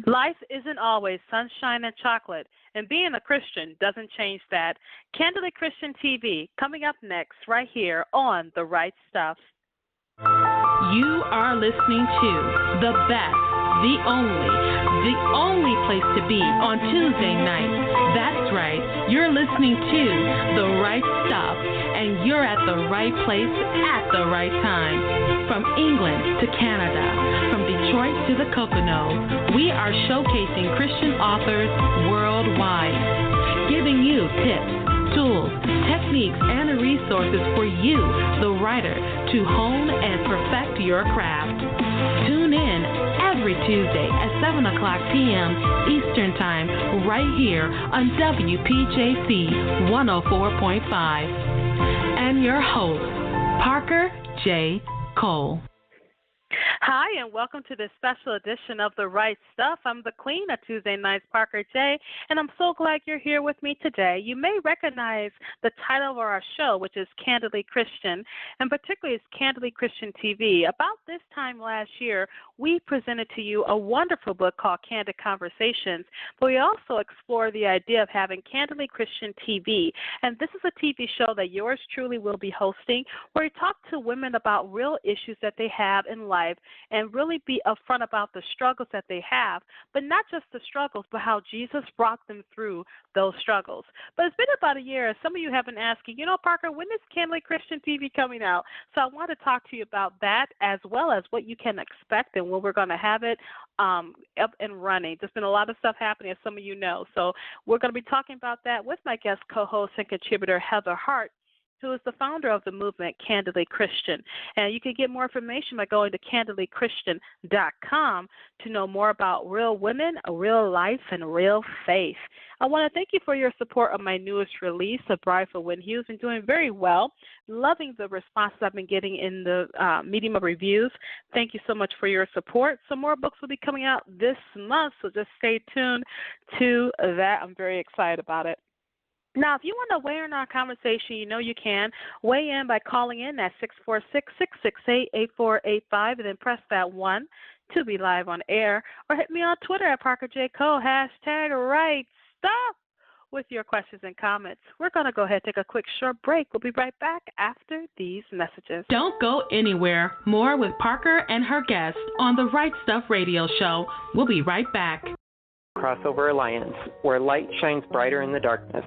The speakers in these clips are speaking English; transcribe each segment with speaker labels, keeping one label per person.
Speaker 1: Life isn't always sunshine and chocolate, and being a Christian doesn't change that. Candidly Christian TV coming up next right here on The Right Stuff.
Speaker 2: You are listening to the best, the only place to be on Tuesday nights. That's right, you're listening to The Right Stuff, and you're at the right place at the right time. From England to Canada, from Detroit to the Poconos, we are showcasing Christian authors worldwide, giving you tips, tools, techniques, and resources for you, the writer, to hone and perfect your craft. Tune in every Tuesday at 7 o'clock p.m. Eastern Time right here on WPJC 104.5. And your host, Parker J. Cole.
Speaker 1: Hi, and welcome to this special edition of The Right Stuff. I'm the queen of Tuesday nights, Parker J., and I'm so glad you're here with me today. You may recognize the title of our show, which is Candidly Christian, and particularly it's Candidly Christian TV. About this time last year, we presented to you a wonderful book called Candid Conversations, but we also explore the idea of having Candidly Christian TV, and this is a TV show that yours truly will be hosting, where we talk to women about real issues that they have in life and really be upfront about the struggles that they have, but not just the struggles, but how Jesus brought them through those struggles. But it's been about a year, and some of you have been asking, Parker, when is Candidly Christian TV coming out? So I want to talk to you about that as well as what you can expect and when we're going to have it up and running. There's been a lot of stuff happening, as some of you know. So we're going to be talking about that with my guest co-host and contributor, Heather Hart, who is the founder of the movement Candidly Christian. And you can get more information by going to candidlychristian.com to know more about real women, real life, and real faith. I want to thank you for your support of my newest release, A Bride for When Hughes, and doing very well. Loving the responses I've been getting in the medium of reviews. Thank you so much for your support. Some more books will be coming out this month, so just stay tuned to that. I'm very excited about it. Now, if you want to weigh in our conversation, you can weigh in by calling in at 646-668-8485 and then press that 1 to be live on air, or hit me on Twitter at Parker J. Cole, #RightStuff with your questions and comments. We're going to go ahead and take a quick short break. We'll be right back after these messages.
Speaker 2: Don't go anywhere. More with Parker and her guests on the Right Stuff Radio Show. We'll be right back.
Speaker 3: Crossover Alliance, where light shines brighter in the darkness.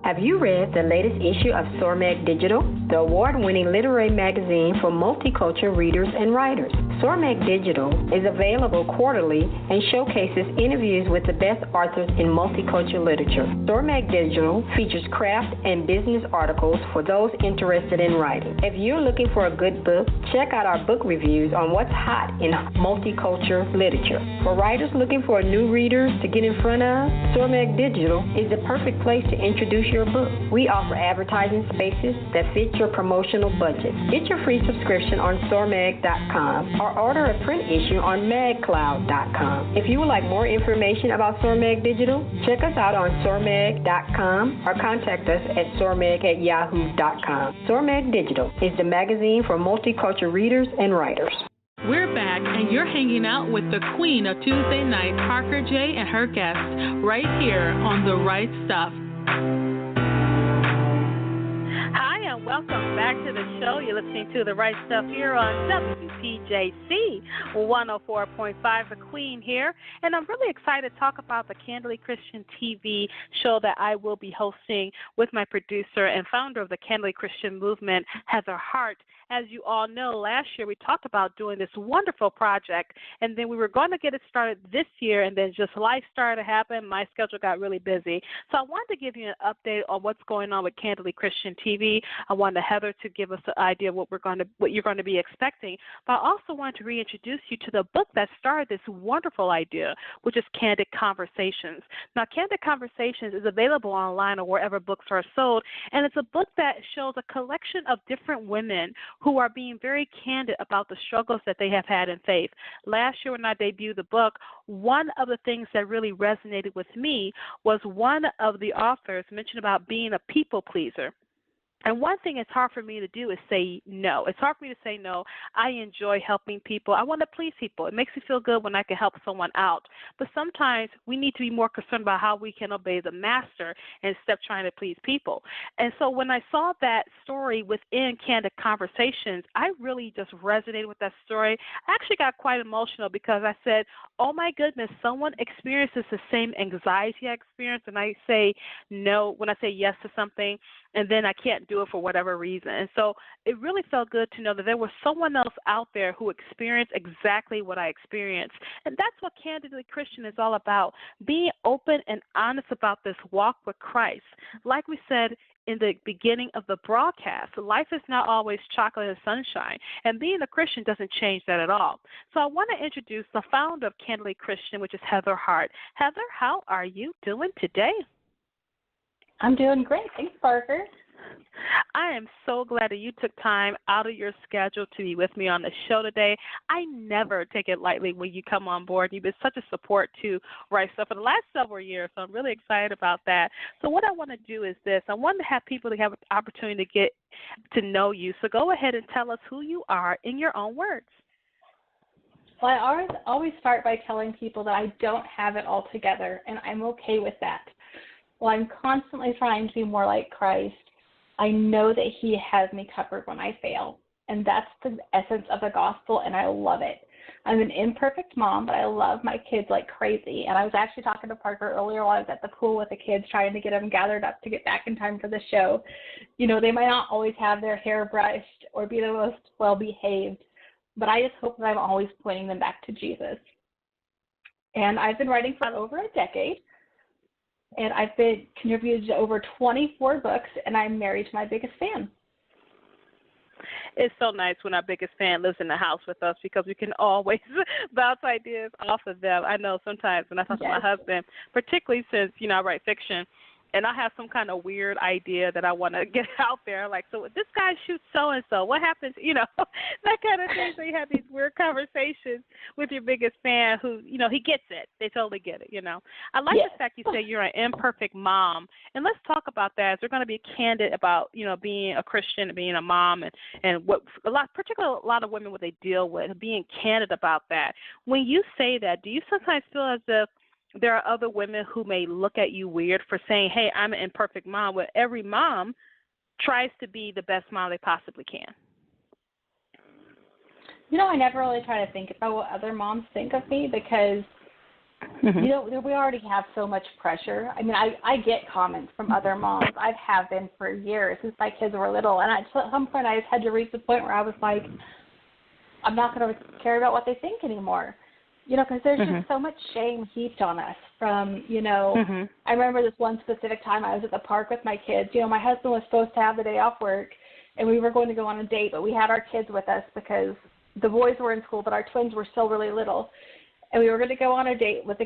Speaker 4: Have you read the latest issue of Sormag Digital, the award-winning literary magazine for multicultural readers and writers? Sormag Digital is available quarterly and showcases interviews with the best authors in multicultural literature. Sormag Digital features craft and business articles for those interested in writing. If you're looking for a good book, check out our book reviews on what's hot in multicultural literature. For writers looking for new readers to get in front of, Sormag Digital is the perfect place to introduce your book. We offer advertising spaces that fit your promotional budget. Get your free subscription on Sormag.com or order a print issue on MagCloud.com. If you would like more information about Sormag Digital, check us out on Sormag.com or contact us at Sormag@yahoo.com. Sormag Digital is the magazine for multicultural readers and writers.
Speaker 2: We're back, and you're hanging out with the queen of Tuesday night, Parker J. and her guests, right here on The Right Stuff.
Speaker 1: Hi, and welcome back to the show. You're listening to The Right Stuff here on WPJC 104.5, The Queen here. And I'm really excited to talk about the Candidly Christian TV show that I will be hosting with my producer and founder of the Candidly Christian movement, Heather Hart. As you all know, last year we talked about doing this wonderful project, and then we were going to get it started this year, and then just life started to happen. My schedule got really busy. So I wanted to give you an update on what's going on with Candidly Christian TV. I wanted Heather to give us an idea of what you're going to be expecting, but I also wanted to reintroduce you to the book that started this wonderful idea, which is Candid Conversations. Now, Candid Conversations is available online or wherever books are sold, and it's a book that shows a collection of different women who are being very candid about the struggles that they have had in faith. Last year when I debuted the book, one of the things that really resonated with me was one of the authors mentioned about being a people pleaser. And one thing it's hard for me to do is say no. It's hard for me to say no. I enjoy helping people. I want to please people. It makes me feel good when I can help someone out. But sometimes we need to be more concerned about how we can obey the master instead of trying to please people. And so when I saw that story within Candid Conversations, I really just resonated with that story. I actually got quite emotional because I said, oh my goodness, someone experiences the same anxiety I experience, and I say no when I say yes to something, and then I can't do it for whatever reason. And so it really felt good to know that there was someone else out there who experienced exactly what I experienced. And that's what Candidly Christian is all about, being open and honest about this walk with Christ. Like we said in the beginning of the broadcast, life is not always chocolate and sunshine, and being a Christian doesn't change that at all. So I want to introduce the founder of Candidly Christian, which is Heather Hart. Heather, how are you doing today?
Speaker 5: I'm doing great. Thanks, Parker.
Speaker 1: I am so glad that you took time out of your schedule to be with me on the show today. I never take it lightly when you come on board. You've been such a support to Right Stuff for the last several years, so I'm really excited about that. So what I want to do is this. I want to have people to have an opportunity to get to know you. So go ahead and tell us who you are in your own words.
Speaker 5: Well, I always start by telling people that I don't have it all together, and I'm okay with that. While I'm constantly trying to be more like Christ, I know that he has me covered when I fail. And that's the essence of the gospel, and I love it. I'm an imperfect mom, but I love my kids like crazy. And I was actually talking to Parker earlier while I was at the pool with the kids, trying to get them gathered up to get back in time for the show. You know, they might not always have their hair brushed or be the most well-behaved, but I just hope that I'm always pointing them back to Jesus. And I've been writing for over a decade. And I've been contributed to over 24 books, and I'm married to my biggest fan.
Speaker 1: It's so nice when our biggest fan lives in the house with us because we can always bounce ideas off of them. I know sometimes when I talk to my husband, particularly since, you know, I write fiction, and I have some kind of weird idea that I want to get out there, like, so this guy shoots so-and-so, what happens, you know, that kind of thing. So you have these weird conversations with your biggest fan who, you know, he gets it. They totally get it, you know. I like the fact you say you're an imperfect mom, and let's talk about that. We're going to be candid about, you know, being a Christian and being a mom and what particularly a lot of women, what they deal with, being candid about that. When you say that, do you sometimes feel as if there are other women who may look at you weird for saying, hey, I'm an imperfect mom, where every mom tries to be the best mom they possibly can?
Speaker 5: You know, I never really try to think about what other moms think of me because, you know, we already have so much pressure. I mean, I get comments from other moms. I've had them for years since my kids were little. And at some point I just had to reach the point where I was like, I'm not going to care about what they think anymore. You know, because there's just so much shame heaped on us from, you know, I remember this one specific time I was at the park with my kids. You know, my husband was supposed to have the day off work, and we were going to go on a date, but we had our kids with us because the boys were in school, but our twins were still really little. And we were going to go on a date with the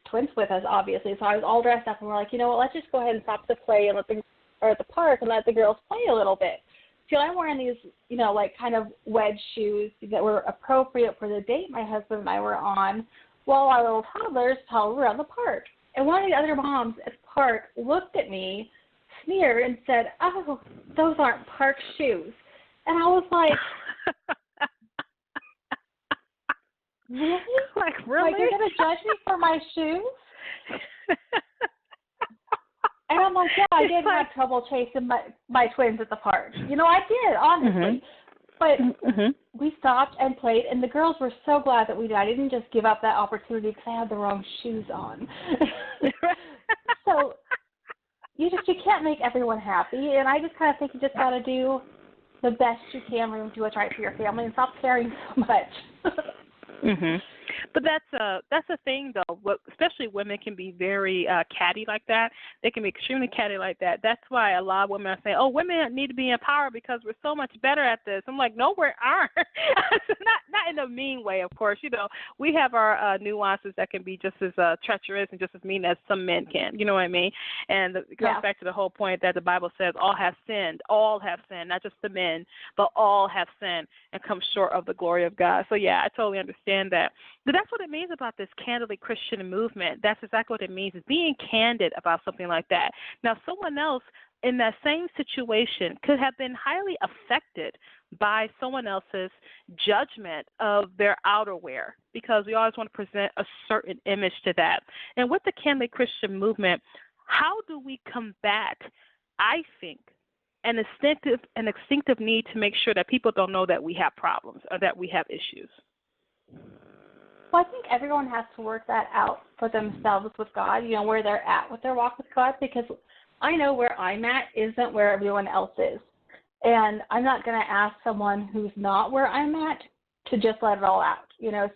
Speaker 5: twins with us, obviously. So I was all dressed up, and we're like, you know what, let's just go ahead and stop the play and at the park and let the girls play a little bit. So I'm wearing these, you know, like kind of wedge shoes that were appropriate for the date my husband and I were on while our little toddlers toddled around the park. And one of the other moms at the park looked at me, sneered, and said, oh, those aren't park shoes. And I was like, really?
Speaker 1: Like, really?
Speaker 5: Like, you're going to judge me for my shoes? And I'm like, yeah, I did have trouble chasing my twins at the park. You know, I did, honestly. But we stopped and played, and the girls were so glad that we did. I didn't just give up that opportunity because I had the wrong shoes on. So you can't make everyone happy, and I just kind of think you just got to do the best you can and do what's right for your family and stop caring so much.
Speaker 1: But that's a thing, though. Especially women can be very catty like that. They can be extremely catty like that. That's why a lot of women are saying, oh, women need to be empowered because we're so much better at this. I'm like, no, we aren't. Not in a mean way, of course. You know, we have our nuances that can be just as treacherous and just as mean as some men can. You know what I mean? And it comes back to the whole point that the Bible says all have sinned, not just the men, but all have sinned and come short of the glory of God. So, yeah, I totally understand that. But that's what it means about this Candidly Christian movement. That's exactly what it means, is being candid about something like that. Now, someone else in that same situation could have been highly affected by someone else's judgment of their outerwear, because we always want to present a certain image to that. And with the Candidly Christian movement, how do we combat, I think, an instinctive need to make sure that people don't know that we have problems or that we have issues?
Speaker 5: Well, I think everyone has to work that out for themselves with God, where they're at with their walk with God, because I know where I'm at isn't where everyone else is. And I'm not going to ask someone who's not where I'm at to just let it all out,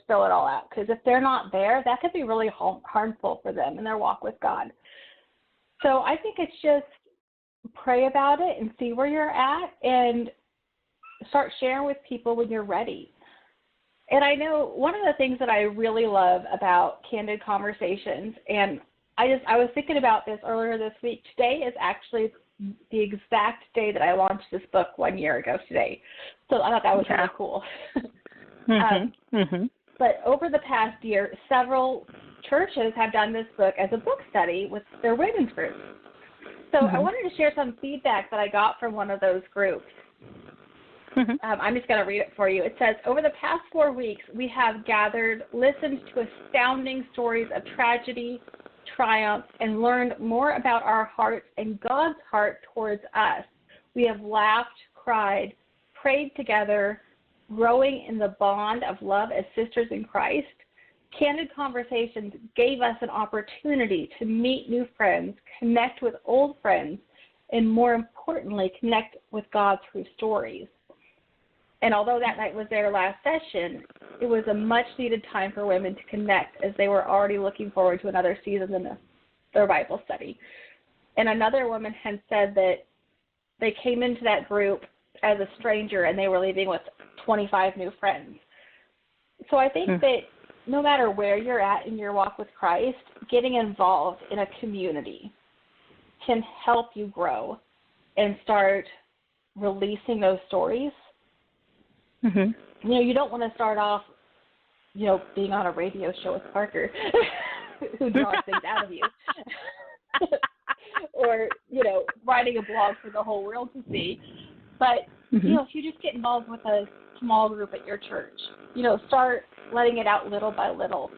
Speaker 5: spill it all out. Because if they're not there, that could be really harmful for them in their walk with God. So I think it's just pray about it and see where you're at and start sharing with people when you're ready. And I know one of the things that I really love about Candid Conversations, and I was thinking about this earlier this week. Today is actually the exact day that I launched this book 1 year ago today. So I thought that was really cool. But over the past year, several churches have done this book as a book study with their women's groups. So I wanted to share some feedback that I got from one of those groups. I'm just going to read it for you. It says, over the past 4 weeks, we have gathered, listened to astounding stories of tragedy, triumph, and learned more about our hearts and God's heart towards us. We have laughed, cried, prayed together, growing in the bond of love as sisters in Christ. Candid Conversations gave us an opportunity to meet new friends, connect with old friends, and more importantly, connect with God through stories. And although that night was their last session, it was a much-needed time for women to connect, as they were already looking forward to another season in their Bible study. And another woman had said that they came into that group as a stranger and they were leaving with 25 new friends. So I think that no matter where you're at in your walk with Christ, getting involved in a community can help you grow and start releasing those stories. You don't want to start off, being on a radio show with Parker who draws things out of you. Or, writing a blog for the whole world to see. But, if you just get involved with a small group at your church, start letting it out little by little.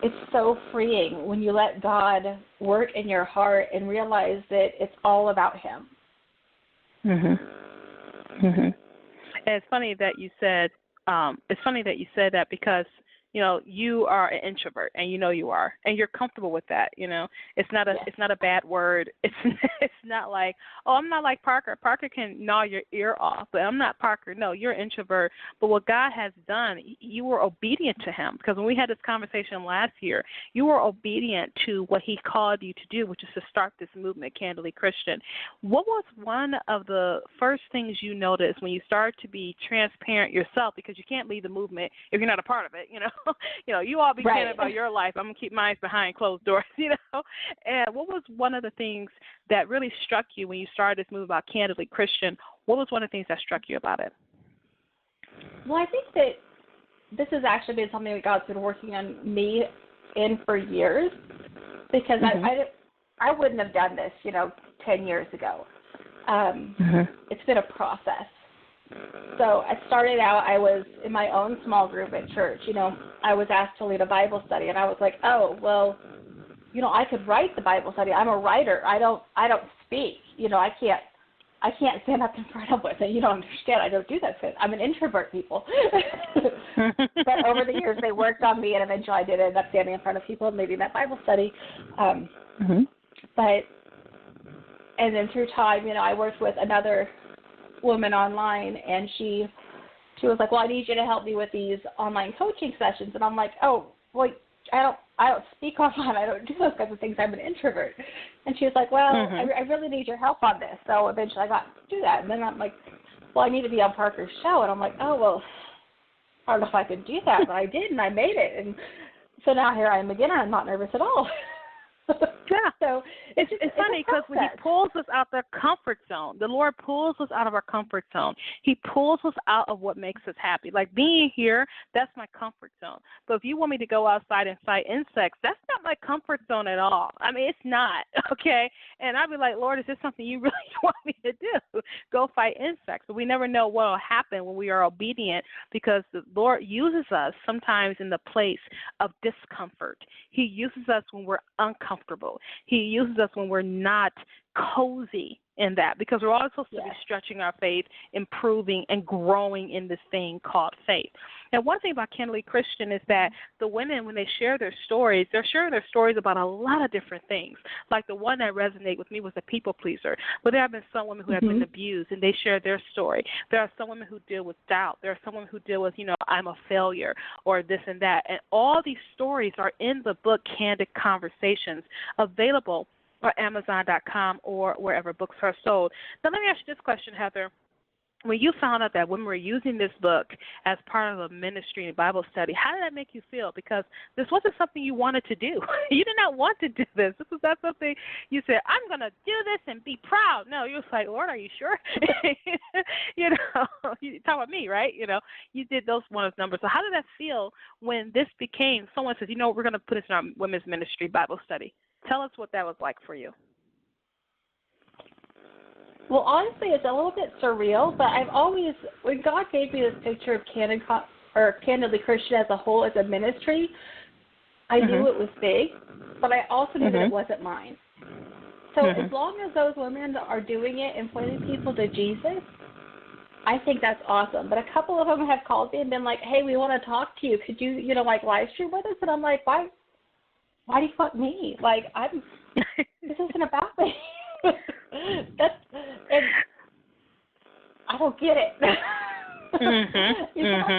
Speaker 5: It's so freeing when you let God work in your heart and realize that it's all about Him.
Speaker 1: And it's funny that you said that because you are an introvert, and you are, and you're comfortable with that. It's not a bad word. It's not like, oh, I'm not like Parker. Parker can gnaw your ear off, but I'm not Parker. No, you're an introvert. But what God has done, you were obedient to Him, because when we had this conversation last year, you were obedient to what He called you to do, which is to start this movement, Candidly Christian. What was one of the first things you noticed when you started to be transparent yourself, because you can't lead the movement if you're not a part of it, you all be candid about your life. I'm going to keep mine behind closed doors, And what was one of the things that really struck you when you started this movement about Candidly Christian? What was one of the things that struck you about it?
Speaker 5: Well, I think that this has actually been something that God's been working on me in for years, because I wouldn't have done this, 10 years ago. It's been a process. So I started out, I was in my own small group at church. I was asked to lead a Bible study, and I was like, oh, well, I could write the Bible study. I'm a writer. I don't speak. I can't stand up in front of it. You don't understand. I don't do that. I'm an introvert, people. But over the years, they worked on me, and eventually I did end up standing in front of people and leading that Bible study. And then through time, I worked with another woman online, and she was like, well, I need you to help me with these online coaching sessions. And I'm like, oh, well, I don't speak online. I don't do those kinds of things. I'm an introvert. And she was like, well, I really need your help on this. So eventually I got to do that. And then I'm like, well, I need to be on Parker's show. And I'm like, oh, well, I don't know if I could do that, but I did, and I made it. And so now here I am again, and I'm not nervous at all.
Speaker 1: Yeah.
Speaker 5: So
Speaker 1: it's funny because when he pulls us out the comfort zone, the Lord pulls us out of our comfort zone. He pulls us out of what makes us happy. Like being here, that's my comfort zone. But if you want me to go outside and fight insects, that's not my comfort zone at all. I mean, it's not, okay? And I'd be like, Lord, is this something you really want me to do? Go fight insects. But we never know what will happen when we are obedient, because the Lord uses us sometimes in the place of discomfort. He uses us when we're uncomfortable. He uses us when we're not cozy in that, because we're always supposed to be stretching our faith, improving, and growing in this thing called faith. And one thing about Candidly Christian is that the women, when they share their stories, they're sharing their stories about a lot of different things. Like the one that resonated with me was a people pleaser. But there have been some women who have been abused, and they share their story. There are some women who deal with doubt. There are some women who deal with, I'm a failure or this and that. And all these stories are in the book Candid Conversations, available or Amazon.com or wherever books are sold. Now, let me ask you this question, Heather. When you found out that women were using this book as part of a ministry and Bible study, how did that make you feel? Because this wasn't something you wanted to do. You did not want to do this. This was not something you said, I'm going to do this and be proud. No, you was like, Lord, are you sure? You talking about me, right? You did those one of those numbers. So how did that feel when this became, someone says, we're going to put this in our women's ministry Bible study? Tell us what that was like for you.
Speaker 5: Well, honestly, it's a little bit surreal, but I've always, when God gave me this picture of Candidly Christian as a whole, as a ministry, I knew it was big, but I also knew that it wasn't mine. So as long as those women are doing it and pointing people to Jesus, I think that's awesome. But a couple of them have called me and been like, hey, we want to talk to you. Could you, live stream with us? And I'm like, why do you fuck me? Like, this isn't about me. And I don't get it.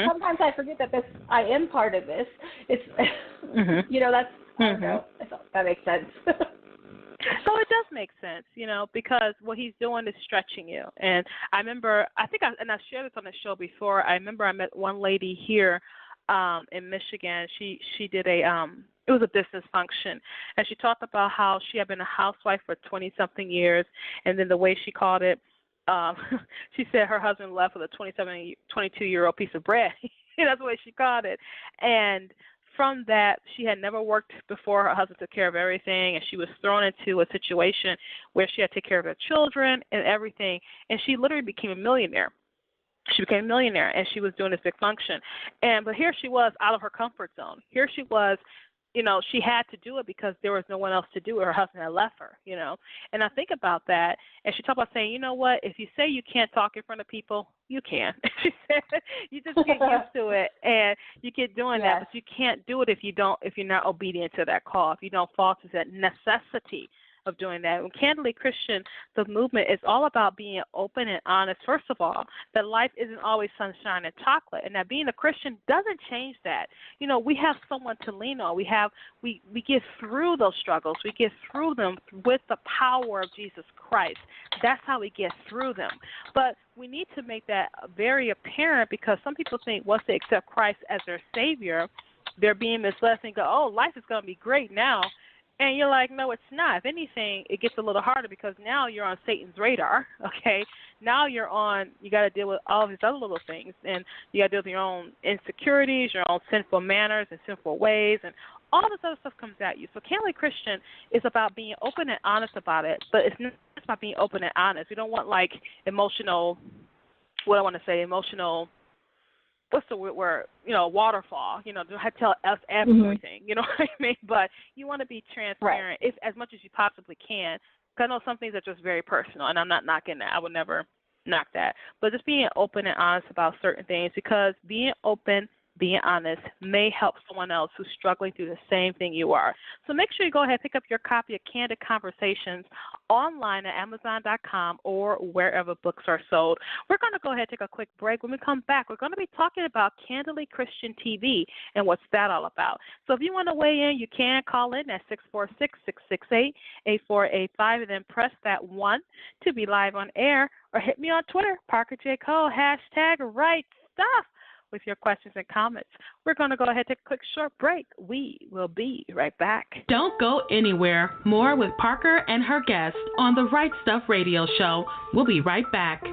Speaker 5: Sometimes I forget that I am part of this. It's, that's, I don't know if that makes sense.
Speaker 1: So it does make sense, because what he's doing is stretching you. And I remember, I shared this on the show before. I remember I met one lady here in Michigan. She did it was a business function, and she talked about how she had been a housewife for 20-something years, and then the way she called it, she said her husband left with a 22-year-old piece of bread. That's the way she called it. And from that, she had never worked before. Her husband took care of everything, and she was thrown into a situation where she had to take care of her children and everything, and she literally became a millionaire. She became a millionaire, and she was doing this big function. But here she was out of her comfort zone. Here she was, she had to do it because there was no one else to do it. Her husband had left her, And I think about that, and she talked about saying, you know what, if you say you can't talk in front of people, you can. She said you just get used to it, and you get doing that, but you can't do it if you're not obedient to that call, if you don't fall to that necessity of doing that. When Candidly Christian, the movement is all about being open and honest. First of all, that life isn't always sunshine and chocolate, and that being a Christian doesn't change that. We have someone to lean on. We get through those struggles. We get through them with the power of Jesus Christ. That's how we get through them. But we need to make that very apparent, because some people think once they accept Christ as their Savior, they're being misled and go, oh, life is going to be great now. And you're like, no, it's not. If anything, it gets a little harder, because now you're on Satan's radar, okay? Now you got to deal with all of these other little things. And you got to deal with your own insecurities, your own sinful manners and sinful ways, and all this other stuff comes at you. So Candidly Christian is about being open and honest about it, but it's not just about being open and honest. We don't want, emotional, what's the word, waterfall, to tell us everything, you know what I mean? But you want to be transparent as much as you possibly can, because I know some things are just very personal, and I'm not knocking that. I would never knock that. But just being open and honest about certain things, because being open, being honest may help someone else who's struggling through the same thing you are. So make sure you go ahead and pick up your copy of Candid Conversations online at Amazon.com or wherever books are sold. We're going to go ahead and take a quick break. When we come back, we're going to be talking about Candidly Christian TV and what's that all about. So if you want to weigh in, you can call in at 646-668-8485 and then press that 1 to be live on air, or hit me on Twitter, Parker J. Cole, #RightStuff. with your questions and comments. We're going to go ahead and take a quick short break. We will be right back.
Speaker 2: Don't go anywhere. More with Parker and her guests on the Right Stuff Radio Show. We'll be right back.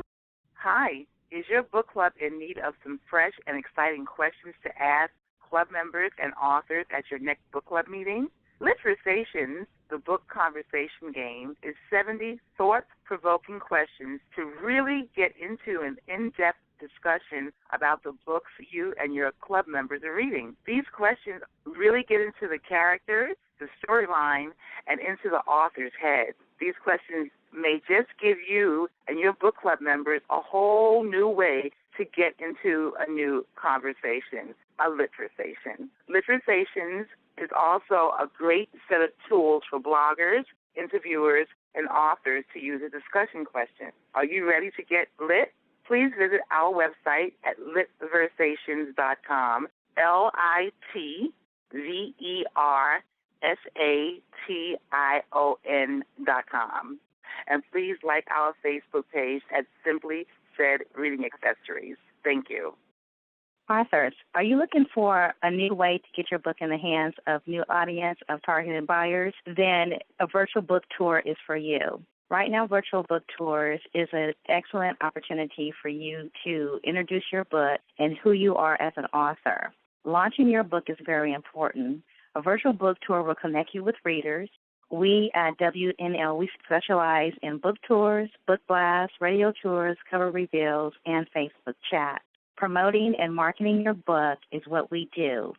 Speaker 6: Hi. Is your book club in need of some fresh and exciting questions to ask club members and authors at your next book club meeting? Literations, the book conversation game, is 70 thought-provoking questions to really get into an in-depth discussion about the books you and your club members are reading. These questions really get into the characters, the storyline, and into the author's head. These questions may just give you and your book club members a whole new way to get into a new conversation, a literation. Literations is also a great set of tools for bloggers, interviewers, and authors to use a discussion question. Are you ready to get lit? Please visit our website at litversations.com, LITVERSATION.com. And please like our Facebook page at Simply Said Reading Accessories. Thank you.
Speaker 7: Authors, are you looking for a new way to get your book in the hands of new audience of targeted buyers? Then a virtual book tour is for you. Right now, virtual book tours is an excellent opportunity for you to introduce your book and who you are as an author. Launching your book is very important. A virtual book tour will connect you with readers. We at WNL, we specialize in book tours, book blasts, radio tours, cover reveals, and Facebook chat. Promoting and marketing your book is what we do.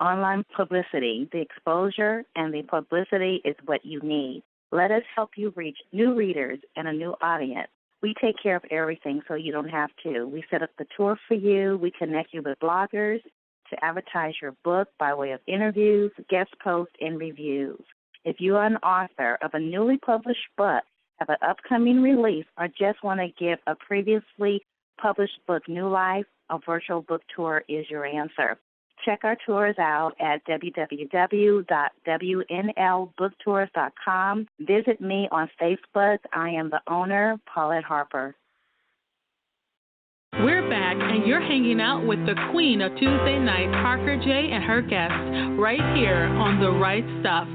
Speaker 7: Online publicity, the exposure and the publicity is what you need. Let us help you reach new readers and a new audience. We take care of everything so you don't have to. We set up the tour for you. We connect you with bloggers to advertise your book by way of interviews, guest posts, and reviews. If you are an author of a newly published book, have an upcoming release, or just want to give a previously published book new life, a virtual book tour is your answer. Check our tours out at www.wnlbooktours.com. Visit me on Facebook. I am the owner, Paulette Harper.
Speaker 2: We're back, and you're hanging out with the queen of Tuesday night, Parker J. and her guests, right here on The Right Stuff.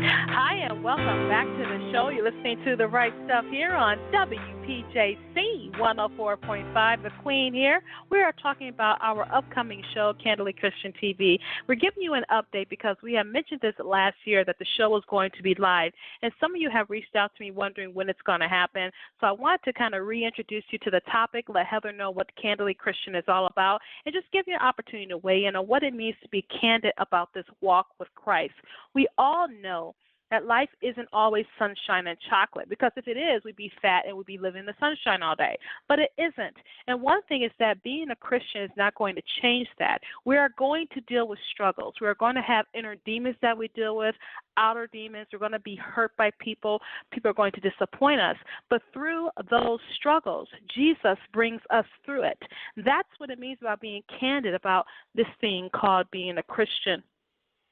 Speaker 1: Hi, and welcome back to the show. You're listening to The Right Stuff here on WPJC 104.5, The Queen here. We are talking about our upcoming show, Candidly Christian TV. We're giving you an update because we have mentioned this last year that the show was going to be live, and some of you have reached out to me wondering when it's going to happen. So I want to kind of reintroduce you to the topic, let Heather know what Candidly Christian is all about, and just give you an opportunity to weigh in on what it means to be candid about this walk with Christ. We all know that life isn't always sunshine and chocolate, because if it is, we'd be fat and we'd be living in the sunshine all day. But it isn't. And one thing is that being a Christian is not going to change that. We are going to deal with struggles. We are going to have inner demons that we deal with, outer demons. We're going to be hurt by people. People are going to disappoint us. But through those struggles, Jesus brings us through it. That's what it means about being candid about this thing called being a Christian.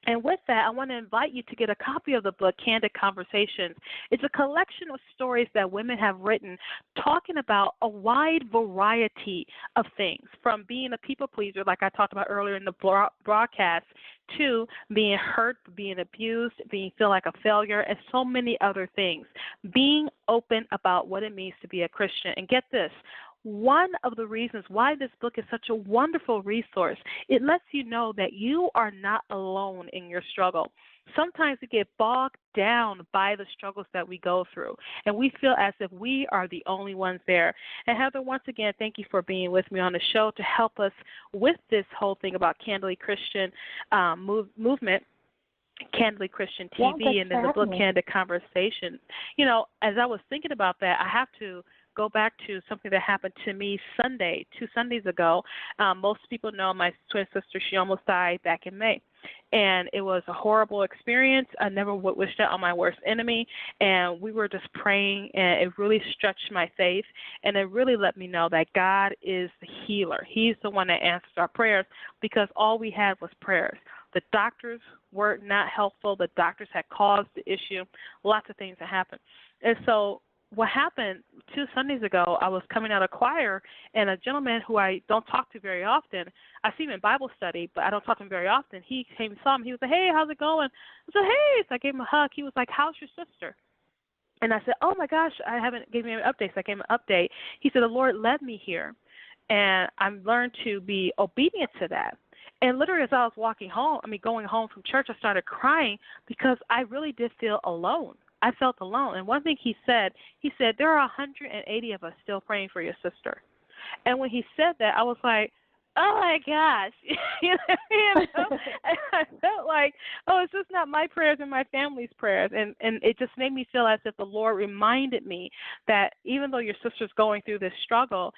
Speaker 1: And with that, I want to invite you to get a copy of the book, Candid Conversations. It's a collection of stories that women have written talking about a wide variety of things, from being a people pleaser, like I talked about earlier in the broadcast, to being hurt, being abused, feel like a failure, and so many other things. Being open about what it means to be a Christian. And get this, one of the reasons why this book is such a wonderful resource, it lets you know that you are not alone in your struggle. Sometimes we get bogged down by the struggles that we go through, and we feel as if we are the only ones there. And Heather, once again, thank you for being with me on the show to help us with this whole thing about Candidly Christian movement. Candidly Christian TV, and then the book Candid Conversation. You know, as I was thinking about that, I have to go back to something that happened to me Sunday, 2 Sundays ago. Most people know my twin sister, she almost died back in May. And it was a horrible experience. I never would wish that on my worst enemy. And we were just praying, and it really stretched my faith. And it really let me know that God is the healer. He's the one that answers our prayers, because all we had was prayers. The doctors were not helpful. The doctors had caused the issue. Lots of things that happened. And so what happened 2 Sundays ago, I was coming out of choir, and a gentleman who I don't talk to very often, I see him in Bible study, but I don't talk to him very often. He came and saw me. He was like, hey, how's it going? I said, hey. So I gave him a hug. He was like, how's your sister? And I said, oh, my gosh, I haven't given him an update. So I gave him an update. He said, the Lord led me here, and I've learned to be obedient to that. And literally as I was going home from church, I started crying because I really did feel alone. I felt alone. And one thing he said, there are 180 of us still praying for your sister. And when he said that, I was like, oh, my gosh. you know? And I felt like, oh, it's just not my prayers and my family's prayers. And it just made me feel as if the Lord reminded me that even though your sister's going through this struggle,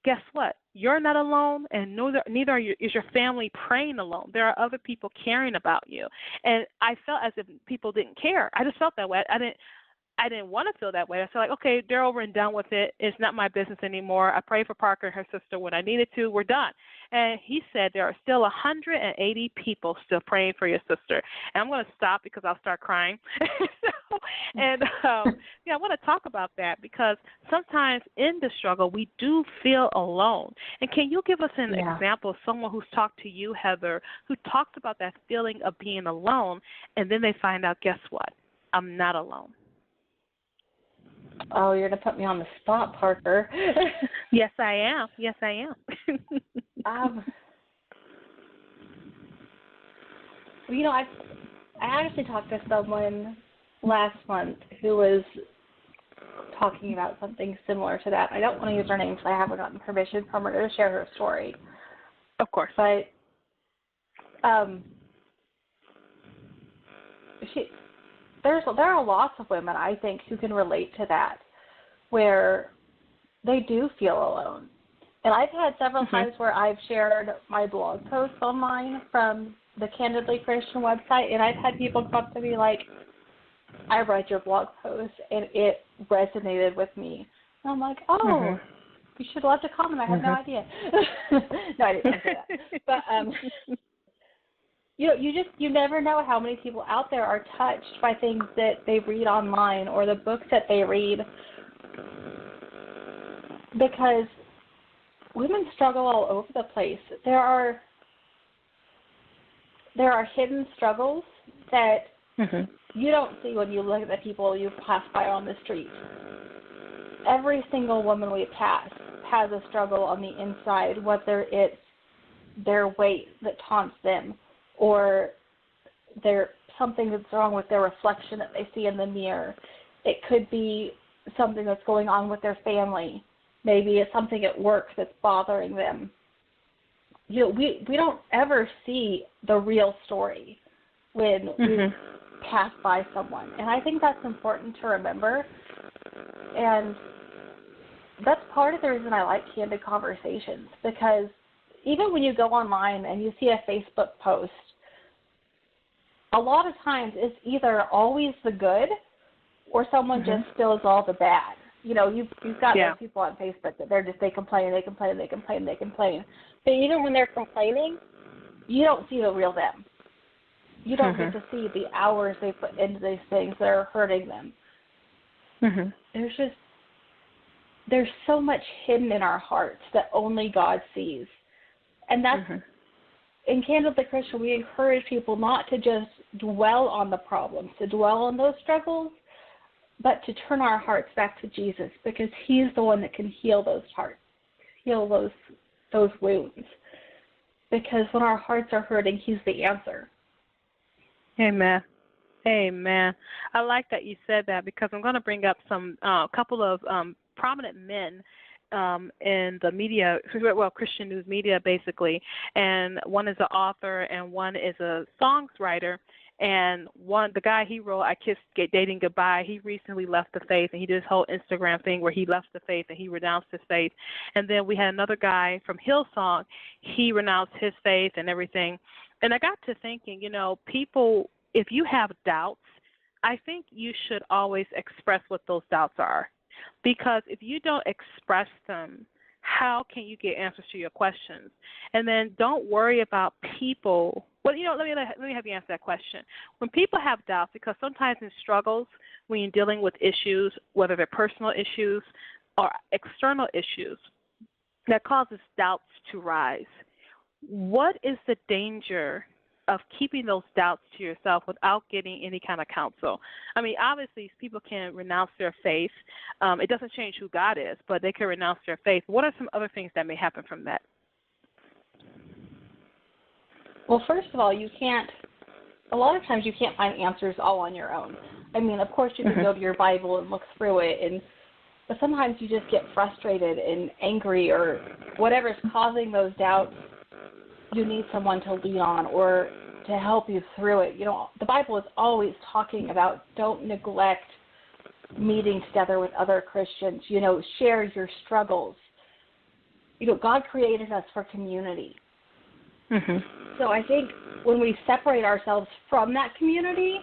Speaker 1: guess what? You're not alone, and neither is your family praying alone. There are other people caring about you. And I felt as if people didn't care. I just felt that way. I didn't want to feel that way. I felt like, okay, they're over and done with it. It's not my business anymore. I prayed for Parker and her sister when I needed to. We're done. And he said there are still 180 people still praying for your sister. And I'm going to stop because I'll start crying. I want to talk about that because sometimes in the struggle we do feel alone. And can you give us an example of someone who's talked to you, Heather, who talks about that feeling of being alone, and then they find out, guess what? I'm not alone.
Speaker 5: Oh, you're going to put me on the spot, Parker.
Speaker 1: Yes, I am. Yes, I am.
Speaker 5: I actually talked to someone last month who was talking about something similar to that. I don't want to use her name because I haven't gotten permission from her to share her story.
Speaker 1: Of course.
Speaker 5: But there are lots of women, I think, who can relate to that, where they do feel alone. And I've had several times where I've shared my blog posts online from the Candidly Christian website, and I've had people come up to me like, I read your blog post, and it resonated with me. And I'm like, oh, you should love to comment. I have no idea. No, I didn't say that. But, you never know how many people out there are touched by things that they read online or the books that they read, because women struggle all over the place. There are hidden struggles that you don't see when you look at the people you pass by on the street. Every single woman we pass has a struggle on the inside, whether it's their weight that taunts them, or something that's wrong with their reflection that they see in the mirror. It could be something that's going on with their family. Maybe it's something at work that's bothering them. We don't ever see the real story when we pass by someone. And I think that's important to remember. And that's part of the reason I like candid conversations, because even when you go online and you see a Facebook post, a lot of times it's either always the good or someone just spills all the bad. You've got those people on Facebook that they complain. But even when they're complaining, you don't see the real them. You don't get to see the hours they put into these things that are hurting them. There's so much hidden in our hearts that only God sees. And that's, in Candidly Christian, we encourage people not to just dwell on the problems, to dwell on those struggles, but to turn our hearts back to Jesus, because he's the one that can heal those hearts, heal those wounds. Because when our hearts are hurting, he's the answer.
Speaker 1: Amen. Amen. I like that you said that, because I'm going to bring up a couple of prominent men in the media, Christian news media basically, and one is an author and one is a songwriter. And the guy he wrote, I Kissed Dating Goodbye, he recently left the faith, and he did his whole Instagram thing where he left the faith and he renounced his faith. And then we had another guy from Hillsong, he renounced his faith and everything. And I got to thinking, people, if you have doubts, I think you should always express what those doubts are. Because if you don't express them, how can you get answers to your questions? And then don't worry about people. Well, let me have you answer that question. When people have doubts, because sometimes in struggles, when you're dealing with issues, whether they're personal issues or external issues, that causes doubts to rise. What is the danger of keeping those doubts to yourself without getting any kind of counsel? I mean, obviously, people can renounce their faith. It doesn't change who God is, but they can renounce their faith. What are some other things that may happen from that?
Speaker 5: Well, first of all, a lot of times you can't find answers all on your own. I mean, of course, you can go to your Bible and look through it, but sometimes you just get frustrated and angry or whatever's causing those doubts. You need someone to lean on or to help you through it. The Bible is always talking about don't neglect meeting together with other Christians. Share your struggles. God created us for community.
Speaker 1: Mm-hmm.
Speaker 5: So I think when we separate ourselves from that community,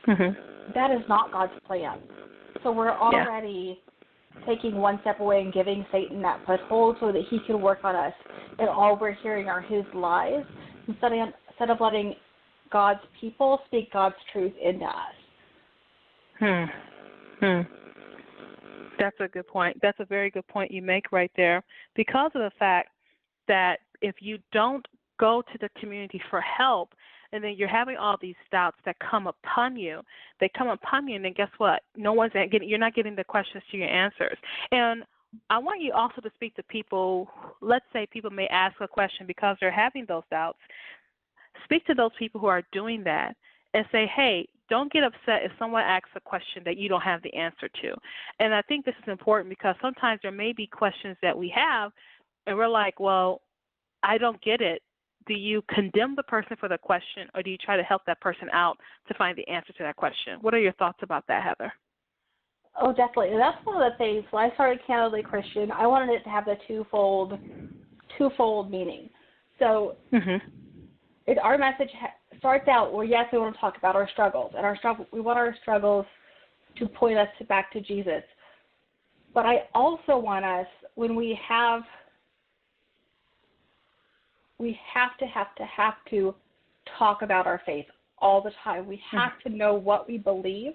Speaker 5: that is not God's plan. So we're already taking one step away and giving Satan that foothold so that he can work on us, and all we're hearing are his lies instead of letting God's people speak God's truth into us.
Speaker 1: That's a good point. That's a very good point you make right there, because of the fact that if you don't go to the community for help, and then you're having all these doubts that come upon you. They come upon you, and then guess what? You're not getting the questions to your answers. And I want you also to speak to people. Let's say people may ask a question because they're having those doubts. Speak to those people who are doing that and say, hey, don't get upset if someone asks a question that you don't have the answer to. And I think this is important because sometimes there may be questions that we have, and we're like, well, I don't get it. Do you condemn the person for the question, or do you try to help that person out to find the answer to that question? What are your thoughts about that, Heather?
Speaker 5: Oh, definitely. And that's one of the things. When I started Candidly Christian, I wanted it to have the twofold meaning. So our message starts out where, yes, we want to talk about our struggles, and we want our struggles to point us back to Jesus. But I also want us, when we have to talk about our faith all the time. We have to know what we believe.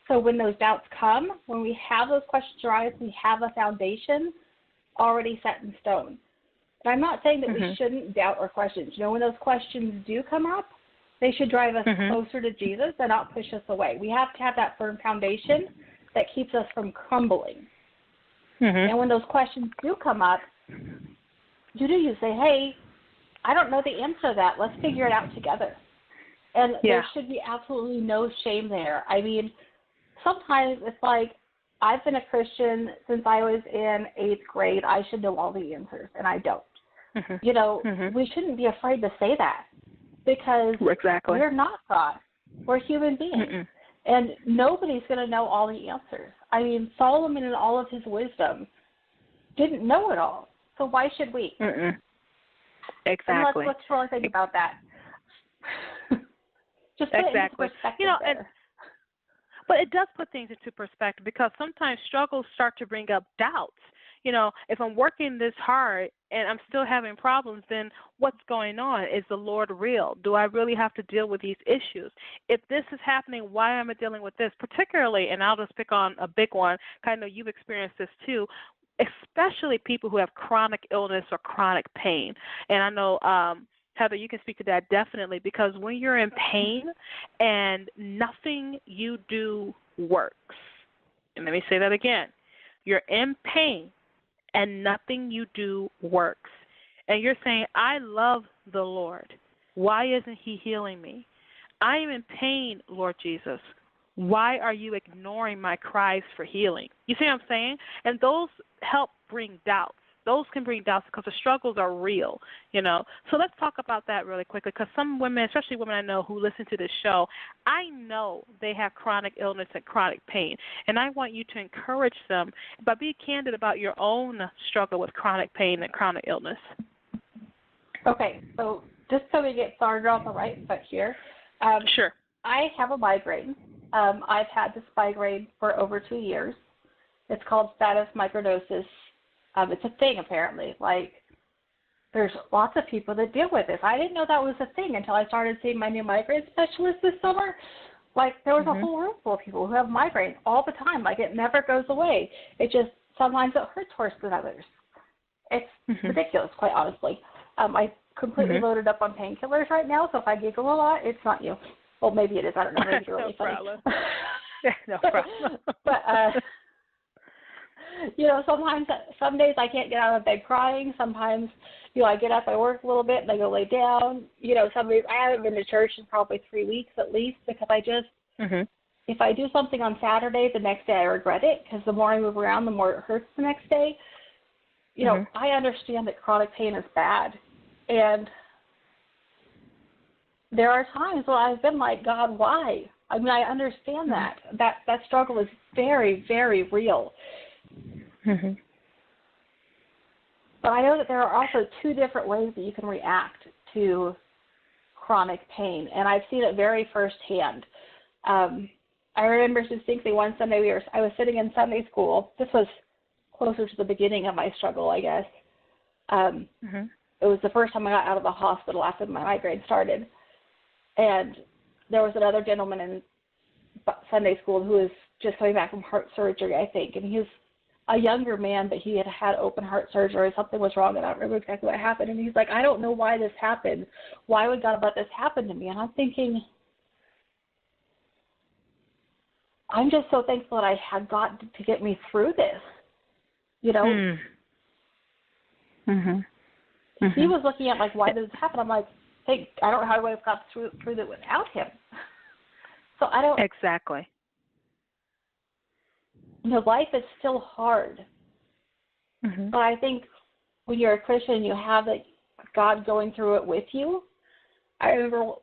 Speaker 5: So when those doubts come, when we have those questions arise, we have a foundation already set in stone. And I'm not saying that we shouldn't doubt our questions. When those questions do come up, they should drive us closer to Jesus and not push us away. We have to have that firm foundation that keeps us from crumbling. And when those questions do come up, you say, hey, I don't know the answer to that. Let's figure it out together. And there should be absolutely no shame there. I mean, sometimes it's like, I've been a Christian since I was in 8th grade. I should know all the answers, and I don't. We shouldn't be afraid to say that, because we're not God. We're human beings. And nobody's going to know all the answers. I mean, Solomon in all of his wisdom didn't know it all. So why should we?
Speaker 1: Exactly.
Speaker 5: And let's really think about that. Just put it into perspective there.
Speaker 1: But it does put things into perspective, because sometimes struggles start to bring up doubts. If I'm working this hard and I'm still having problems, then what's going on? Is the Lord real? Do I really have to deal with these issues? If this is happening, why am I dealing with this? Particularly, and I'll just pick on a big one, I know you've experienced this too, especially people who have chronic illness or chronic pain. And I know, Heather, you can speak to that definitely, because when you're in pain and nothing you do works, and let me say that again, you're in pain and nothing you do works, and you're saying, I love the Lord. Why isn't he healing me? I am in pain, Lord Jesus. Why are you ignoring my cries for healing? You see what I'm saying? And those help bring doubts. Those can bring doubts because the struggles are real, So let's talk about that really quickly, because some women, especially women I know who listen to this show, I know they have chronic illness and chronic pain. And I want you to encourage them by being candid about your own struggle with chronic pain and chronic illness.
Speaker 5: Okay, so just so we get started on the right foot here.
Speaker 1: Sure.
Speaker 5: I have a migraine. I've had this migraine for over 2 years. It's called status migrainosus. It's a thing apparently. Like, there's lots of people that deal with this. I didn't know that was a thing until I started seeing my new migraine specialist this summer. Like, there was a whole room full of people who have migraines all the time. Like, it never goes away. It just, sometimes it hurts worse than others. It's ridiculous, quite honestly. I completely loaded up on painkillers right now, so if I giggle a lot, it's not you. Well, maybe it is. I don't know. Maybe it's really funny.
Speaker 1: No problem.
Speaker 5: But, sometimes, some days I can't get out of bed crying. Sometimes, I get up, I work a little bit, and I go lay down. Some days I haven't been to church in probably 3 weeks at least because I just, if I do something on Saturday, the next day I regret it because the more I move around, the more it hurts the next day. I understand that chronic pain is bad. And there are times when I've been like, God, why? I mean, I understand that. That struggle is very, very real. But I know that there are also two different ways that you can react to chronic pain, and I've seen it very firsthand. I remember distinctly one Sunday I was sitting in Sunday school. This was closer to the beginning of my struggle, I guess. It was the first time I got out of the hospital after my migraine started. And there was another gentleman in Sunday school who was just coming back from heart surgery, I think. And he was a younger man, but he had had open heart surgery. Something was wrong, and I don't remember exactly what happened. And he's like, I don't know why this happened. Why would God let this happen to me? And I'm thinking, I'm just so thankful that I had God to get me through this. He was looking at, like, why did this happen? I'm like, hey, I don't know how I would have got through it without him. So I don't.
Speaker 1: Exactly.
Speaker 5: Life is still hard. But I think when you're a Christian, you have God going through it with you. I remember, it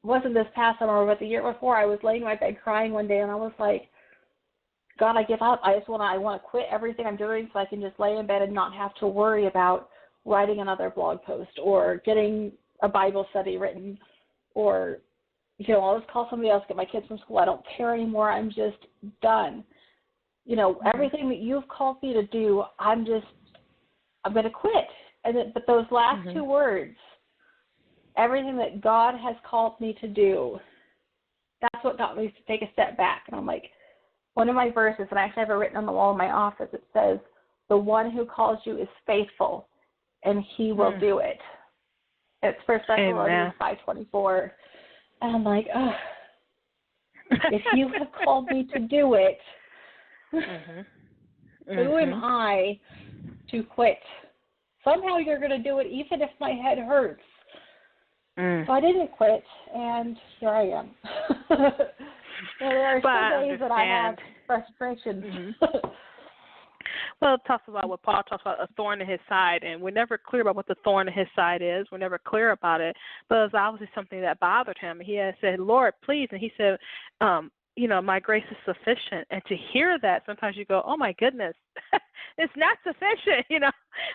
Speaker 5: wasn't this past summer, but the year before, I was laying in my bed crying one day, and I was like, God, I give up. I want to quit everything I'm doing so I can just lay in bed and not have to worry about writing another blog post or getting a Bible study written or, I'll just call somebody else, get my kids from school. I don't care anymore. I'm just done. Everything that you've called me to do, I'm going to quit. But those last two words, everything that God has called me to do, that's what got me to take a step back. And I'm like, one of my verses, and I actually have it written on the wall in my office, it says, the one who calls you is faithful, and he will do it. It's 1 Thessalonians 5:24. And I'm like, oh, if you have called me to do it, who am I to quit? Somehow you're going to do it even if my head hurts. So I didn't quit, and here I am. There are some days that I have frustrations.
Speaker 1: Well, it talks about what Paul talks about, a thorn in his side, and we're never clear about what the thorn in his side is. We're never clear about it, but it was obviously something that bothered him. He had said, Lord, please, and he said, my grace is sufficient. And to hear that, sometimes you go, oh, my goodness, it's not sufficient.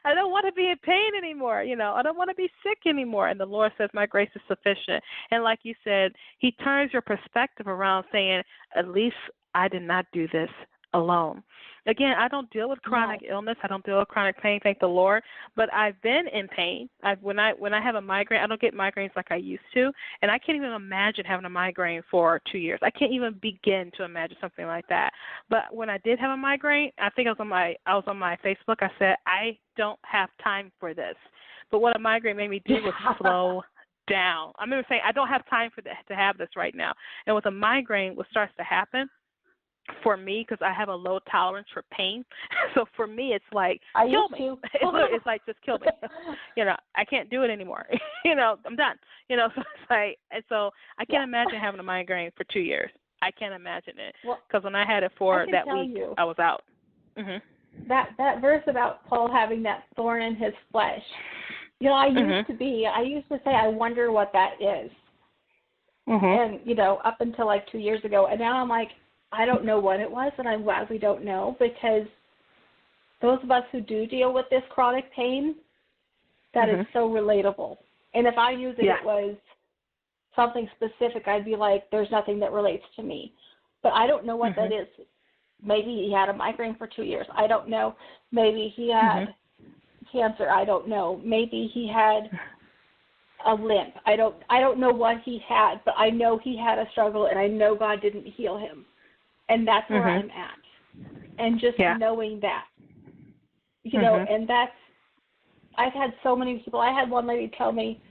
Speaker 1: I don't want to be in pain anymore. I don't want to be sick anymore. And the Lord says, my grace is sufficient. And like you said, he turns your perspective around saying, at least I did not do this alone. Again, I don't deal with chronic illness. I don't deal with chronic pain, thank the Lord. But I've been in pain. When I have a migraine, I don't get migraines like I used to, and I can't even imagine having a migraine for 2 years. I can't even begin to imagine something like that. But when I did have a migraine, I think I was on my Facebook. I said, I don't have time for this. But what a migraine made me do was slow down. I remember saying, I don't have time for to have this right now. And with a migraine, what starts to happen for me, because I have a low tolerance for pain, so for me it's like, kill me. It's like, just kill me. I can't do it anymore. I'm done. So it's like, and so I can't imagine having a migraine for 2 years. I can't imagine it, because when I had it for that week, I was out.
Speaker 5: That verse about Paul having that thorn in his flesh, I used to say, I wonder what that is. And, up until like 2 years ago, and now I'm like, I don't know what it was, and I'm glad we don't know, because those of us who do deal with this chronic pain, that is so relatable. And if I knew that it was something specific, I'd be like, there's nothing that relates to me. But I don't know what that is. Maybe he had a migraine for 2 years. I don't know. Maybe he had cancer. I don't know. Maybe he had a limp. I don't know what he had, but I know he had a struggle, and I know God didn't heal him. And that's where I'm at. And just knowing that. You know, and that's, I've had so many people. I had one lady tell me,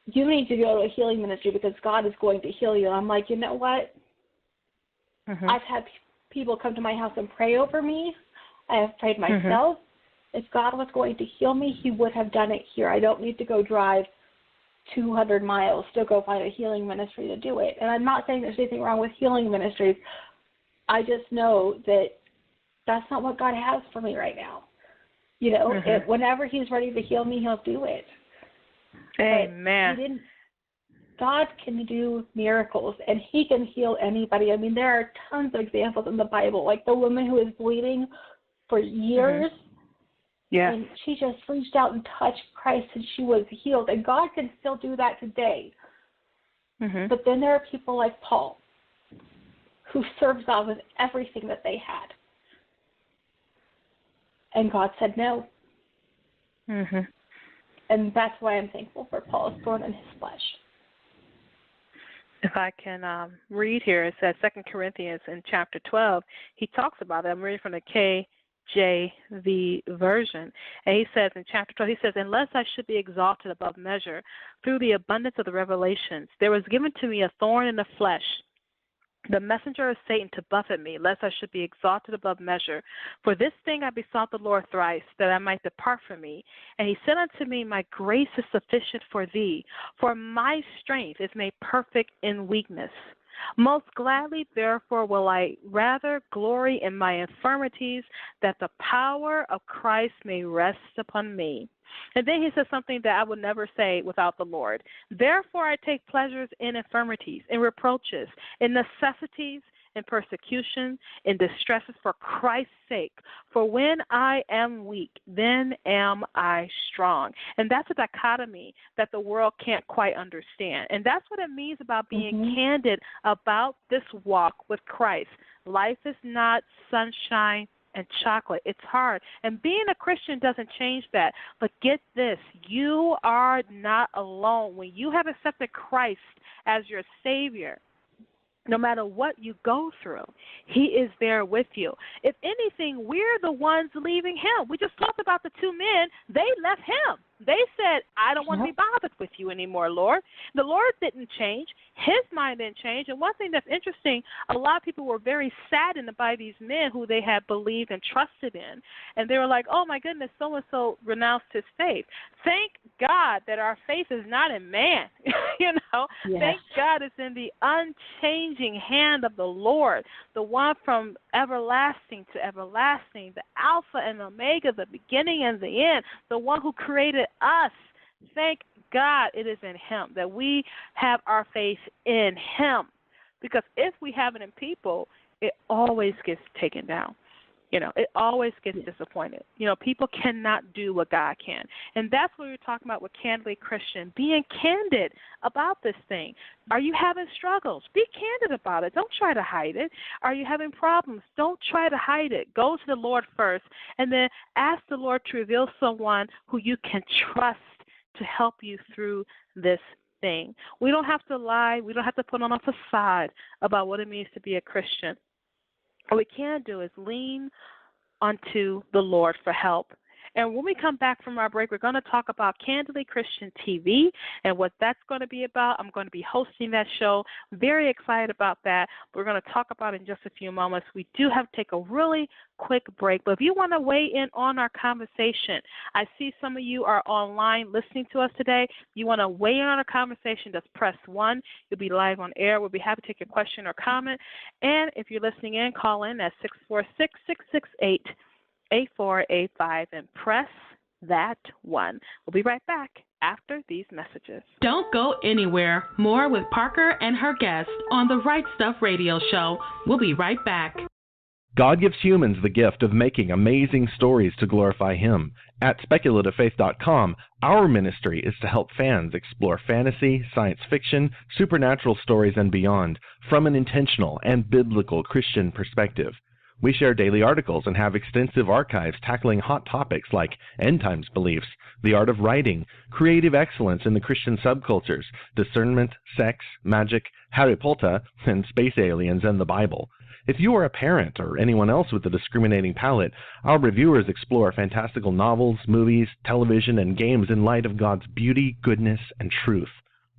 Speaker 5: you need to go to a healing ministry because God is going to heal you. And I'm like, you know what? I've had people come to my house and pray over me. I have prayed myself. If God was going to heal me, he would have done it here. I don't need to go drive 200 miles to go find a healing ministry to do it. And I'm not saying there's anything wrong with healing ministries. I just know that that's not what God has for me right now. You know, whenever he's ready to heal me, he'll do it.
Speaker 1: Amen.
Speaker 5: God can do miracles, and he can heal anybody. I mean, there are tons of examples in the Bible, like the woman who was bleeding for years, and she just reached out and touched Christ, and she was healed. And God can still do that today. But then there are people like Paul, who served God with everything that they had. And God said no. And that's why I'm thankful for Paul's thorn in his flesh.
Speaker 1: If I can read here, it says 2 Corinthians in chapter 12, he talks about it. I'm reading from the KJV version. And he says in chapter 12, he says, unless I should be exalted above measure through the abundance of the revelations, there was given to me a thorn in the flesh, the messenger of Satan to buffet me, lest I should be exalted above measure. For this thing I besought the Lord thrice, that I might depart from me. And he said unto me, my grace is sufficient for thee, for my strength is made perfect in weakness. Most gladly, therefore, will I rather glory in my infirmities, that the power of Christ may rest upon me. And then he says something that I would never say without the Lord. Therefore, I take pleasures in infirmities, in reproaches, in necessities, in persecution, in distresses for Christ's sake. For when I am weak, then am I strong. And that's a dichotomy that the world can't quite understand. And that's what it means about being candid about this walk with Christ. Life is not sunshine and chocolate. It's hard. And being a Christian doesn't change that. But get this, you are not alone. When you have accepted Christ as your Savior, no matter what you go through, he is there with you. If anything, we're the ones leaving him. We just talked about the two men. They left him. They said, I don't want to be bothered with you anymore, Lord. The Lord didn't change. His mind didn't change. And one thing that's interesting, a lot of people were very saddened by these men who they had believed and trusted in. And they were like, oh, my goodness, so-and-so renounced his faith. Thank God that our faith is not in man. Thank God it's in the unchanging hand of the Lord, the one from everlasting to everlasting, the Alpha and Omega, the beginning and the end, the one who created us. Thank God it is in him, that we have our faith in him. Because if we have it in people, it always gets taken down. It always gets disappointed. People cannot do what God can. And that's what we're talking about with Candidly Christian, being candid about this thing. Are you having struggles? Be candid about it. Don't try to hide it. Are you having problems? Don't try to hide it. Go to the Lord first, and then ask the Lord to reveal someone who you can trust to help you through this thing. We don't have to lie. We don't have to put on a facade about what it means to be a Christian. What we can do is lean onto the Lord for help. And when we come back from our break, we're going to talk about Candidly Christian TV and what that's going to be about. I'm going to be hosting that show. Very excited about that. We're going to talk about it in just a few moments. We do have to take a really quick break. But if you want to weigh in on our conversation, I see some of you are online listening to us today. If you want to weigh in on our conversation, just press 1. You'll be live on air. We'll be happy to take your question or comment. And if you're listening in, call in at 646-668-8485 and press that 1. We'll be right back after these messages.
Speaker 2: Don't go anywhere. More with Parker and her guests on the Right Stuff Radio Show. We'll be right back.
Speaker 8: God gives humans the gift of making amazing stories to glorify Him. At SpeculativeFaith.com, our ministry is to help fans explore fantasy, science fiction, supernatural stories, and beyond from an intentional and biblical Christian perspective. We share daily articles and have extensive archives tackling hot topics like end times beliefs, the art of writing, creative excellence in the Christian subcultures, discernment, sex, magic, Harry Potter, and space aliens and the Bible. If you are a parent or anyone else with a discriminating palate, our reviewers explore fantastical novels, movies, television, and games in light of God's beauty, goodness, and truth.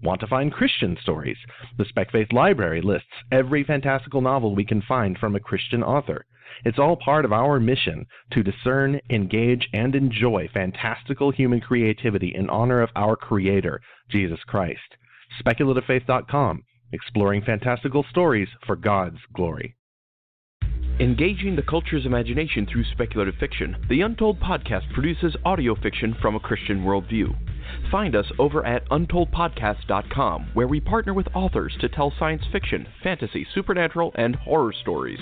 Speaker 8: Want to find Christian stories? The Spec Faith Library lists every fantastical novel we can find from a Christian author. It's all part of our mission to discern, engage, and enjoy fantastical human creativity in honor of our Creator, Jesus Christ. SpeculativeFaith.com, exploring fantastical stories for God's glory.
Speaker 9: Engaging the culture's imagination through speculative fiction, the Untold Podcast produces audio fiction from a Christian worldview. Find us over at untoldpodcast.com, where we partner with authors to tell science fiction, fantasy, supernatural, and horror stories.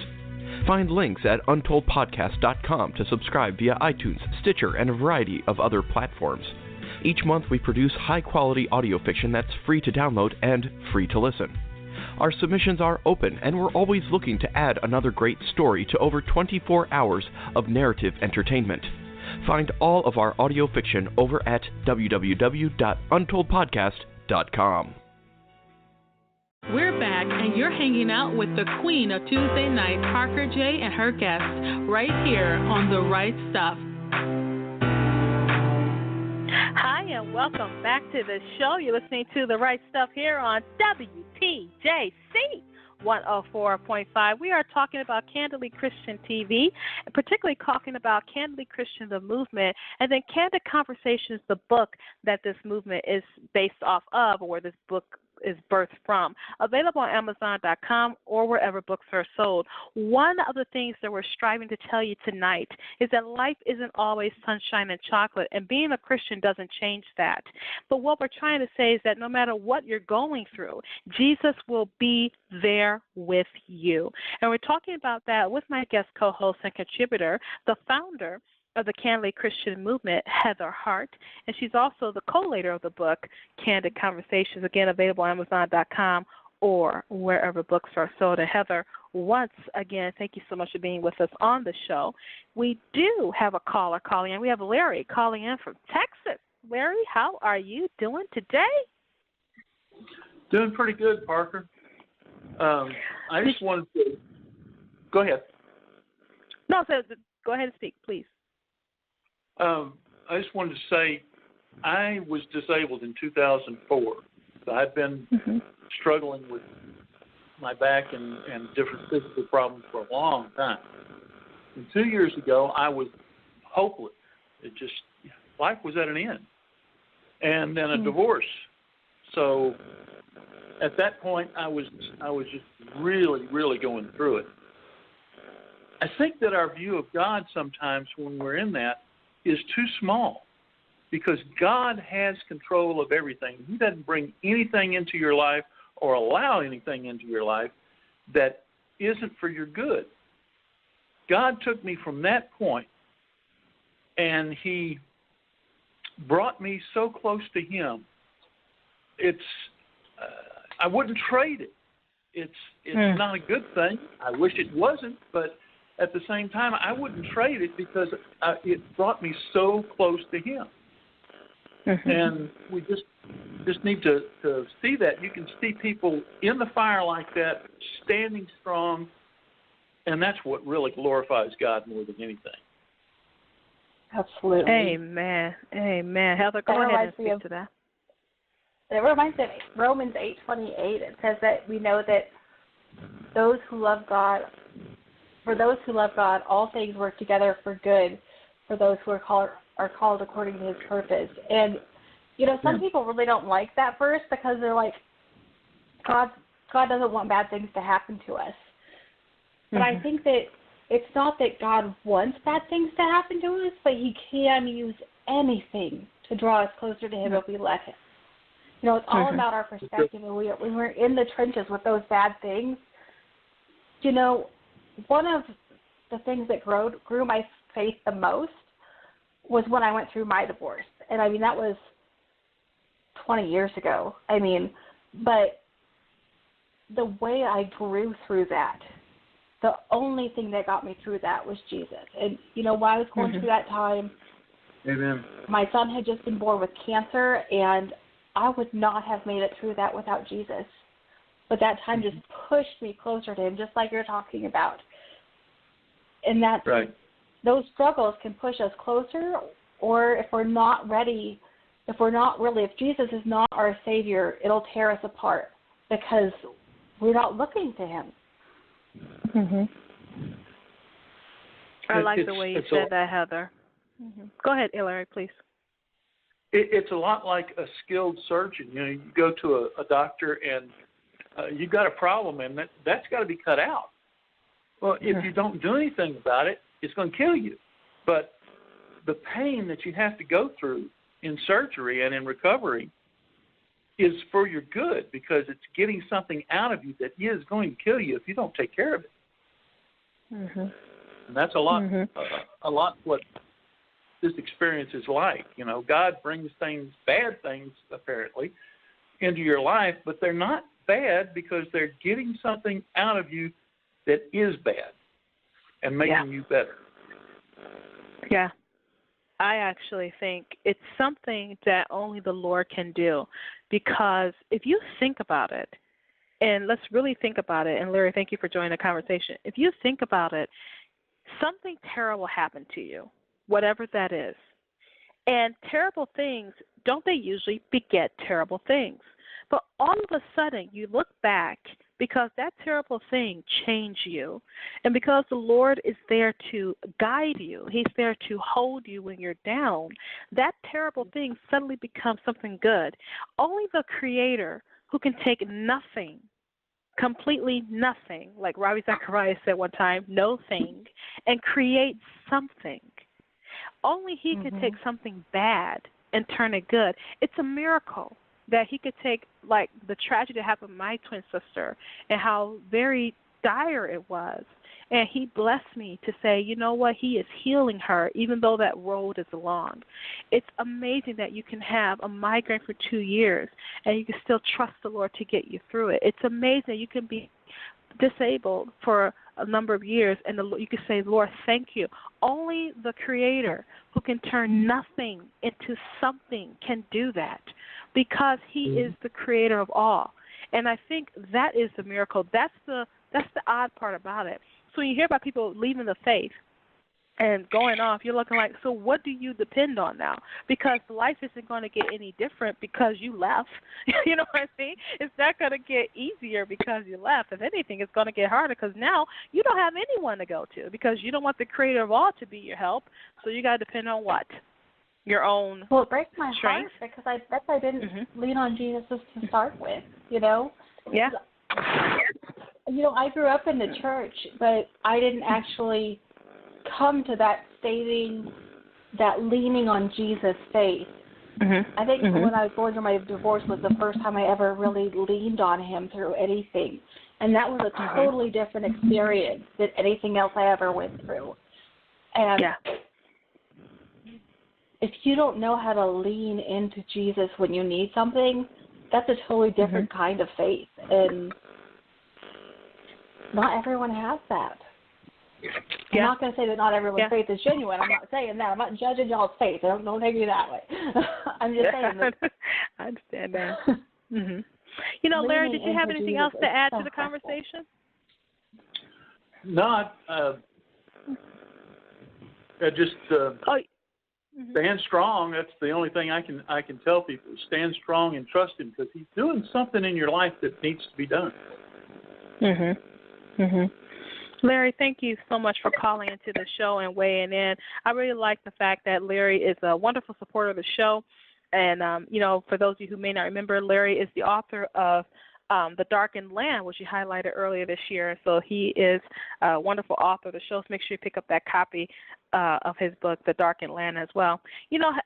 Speaker 9: Find links at untoldpodcast.com to subscribe via iTunes, Stitcher, and a variety of other platforms. Each month we produce high-quality audio fiction that's free to download and free to listen. Our submissions are open, and we're always looking to add another great story to over 24 hours of narrative entertainment. Find all of our audio fiction over at www.untoldpodcast.com.
Speaker 2: We're back, and you're hanging out with the Queen of Tuesday Night, Parker J, and her guests, right here on The Right Stuff.
Speaker 1: Hi, and welcome back to the show. You're listening to The Right Stuff here on WTJC 104.5. We are talking about Candidly Christian TV, and particularly talking about Candidly Christian, the movement, and then Candid Conversations, the book that this movement is based off of, or where this book is birthed from. Available on Amazon.com or wherever books are sold. One of the things that we're striving to tell you tonight is that life isn't always sunshine and chocolate, and being a Christian doesn't change that. But what we're trying to say is that no matter what you're going through, Jesus will be there with you. And we're talking about that with my guest co-host and contributor, the founder of the Candidly Christian movement, Heather Hart, and she's also the co-leader of the book, Candid Conversations, again available on Amazon.com or wherever books are sold. And Heather, once again, thank you so much for being with us on the show. We do have a caller calling in. We have Larry calling in from Texas. Larry, how are you doing today?
Speaker 10: Doing pretty good, Parker. I just wanted to go ahead.
Speaker 1: No, so go ahead and speak, please.
Speaker 10: I just wanted to say I was disabled in 2004. I'd been struggling with my back and different physical problems for a long time. And 2 years ago, I was hopeless. Life was at an end. And then a divorce. So at that point, I was just really, really going through it. I think that our view of God sometimes when we're in that is too small, because God has control of everything. He doesn't bring anything into your life or allow anything into your life that isn't for your good. God took me from that point, and He brought me so close to Him. I wouldn't trade it. It's not a good thing. I wish it wasn't, but at the same time, I wouldn't trade it because it brought me so close to Him. And we just need to see that. You can see people in the fire like that, standing strong, and that's what really glorifies God more than anything.
Speaker 5: Absolutely.
Speaker 1: Amen. Amen. Heather, go ahead and speak to that.
Speaker 5: It reminds me of Romans 8:28. It says that we know that those who love God, for those who love God, all things work together for good for those who are called according to His purpose. And, some people really don't like that verse because they're like, God doesn't want bad things to happen to us. But I think that it's not that God wants bad things to happen to us, but He can use anything to draw us closer to Him if we let Him. It's all about our perspective. And when we're in the trenches with those bad things, one of the things that grew my faith the most was when I went through my divorce. And, that was 20 years ago. But the way I grew through that, the only thing that got me through that was Jesus. And, while I was going through that time,
Speaker 10: Amen.
Speaker 5: my son had just been born with cancer, and I would not have made it through that without Jesus. But that time just pushed me closer to him, just like you're talking about. And that's
Speaker 10: right.
Speaker 5: Those struggles can push us closer, or if we're not ready, if Jesus is not our Savior, it'll tear us apart because we're not looking to him.
Speaker 1: I like the way you said that, Heather. Go ahead, Larry, please.
Speaker 10: It's a lot like a skilled surgeon. You go to a doctor and you've got a problem, and that's got to be cut out. Well, if you don't do anything about it, it's going to kill you. But the pain that you have to go through in surgery and in recovery is for your good, because it's getting something out of you that is going to kill you if you don't take care of it. And that's a lot what this experience is like. God brings bad things apparently, into your life, but they're not bad because they're getting something out of you that is bad and making you better.
Speaker 1: Yeah. I actually think it's something that only the Lord can do, because if you think about it, and let's really think about it, and Larry, thank you for joining the conversation. If you think about it, something terrible happened to you, whatever that is. And terrible things, don't they usually beget terrible things? But all of a sudden, you look back because that terrible thing changed you. And because the Lord is there to guide you, he's there to hold you when you're down, that terrible thing suddenly becomes something good. Only the Creator, who can take nothing, completely nothing, like Ravi Zacharias said one time, no thing, and create something. Only he can take something bad and turn it good. It's a miracle that he could take, like the tragedy that happened to my twin sister and how very dire it was. And he blessed me to say, you know what, he is healing her, even though that road is long. It's amazing that you can have a migraine for 2 years and you can still trust the Lord to get you through it. It's amazing you can be disabled for a number of years and you can say, Lord, thank you. Only the Creator, who can turn nothing into something, can do that, because he is the Creator of all. And I think that is the miracle. That's the odd part about it. So when you hear about people leaving the faith and going off, you're looking like, so what do you depend on now? Because life isn't going to get any different because you left. You know what I mean? It's not going to get easier because you left. If anything, it's going to get harder because now you don't have anyone to go to, because you don't want the Creator of all to be your help. So you got to depend on what? Your own
Speaker 5: Well, it breaks my
Speaker 1: strength.
Speaker 5: heart because I bet I didn't lean on Jesus to start with, Yeah. I grew up in the church, but I didn't actually come to that that leaning on Jesus faith. I think when I was going through my divorce was the first time I ever really leaned on him through anything. And that was a totally different experience than anything else I ever went through. And if you don't know how to lean into Jesus when you need something, that's a totally different kind of faith. And not everyone has that. I'm not going to say that not everyone's faith is genuine. I'm not saying that. I'm not judging y'all's faith. Don't take me that way. I'm just saying that.
Speaker 1: I understand that. Larry, did you have anything else to add to the conversation?
Speaker 10: Not. Stand strong. That's the only thing I can tell people. Stand strong and trust him, because he's doing something in your life that needs to be done.
Speaker 1: Larry, thank you so much for calling into the show and weighing in. I really like the fact that Larry is a wonderful supporter of the show. And, for those of you who may not remember, Larry is the author of The Darkened Land, which you highlighted earlier this year. So he is a wonderful author of the show. So make sure you pick up that copy of his book, The Darkened Land, as well.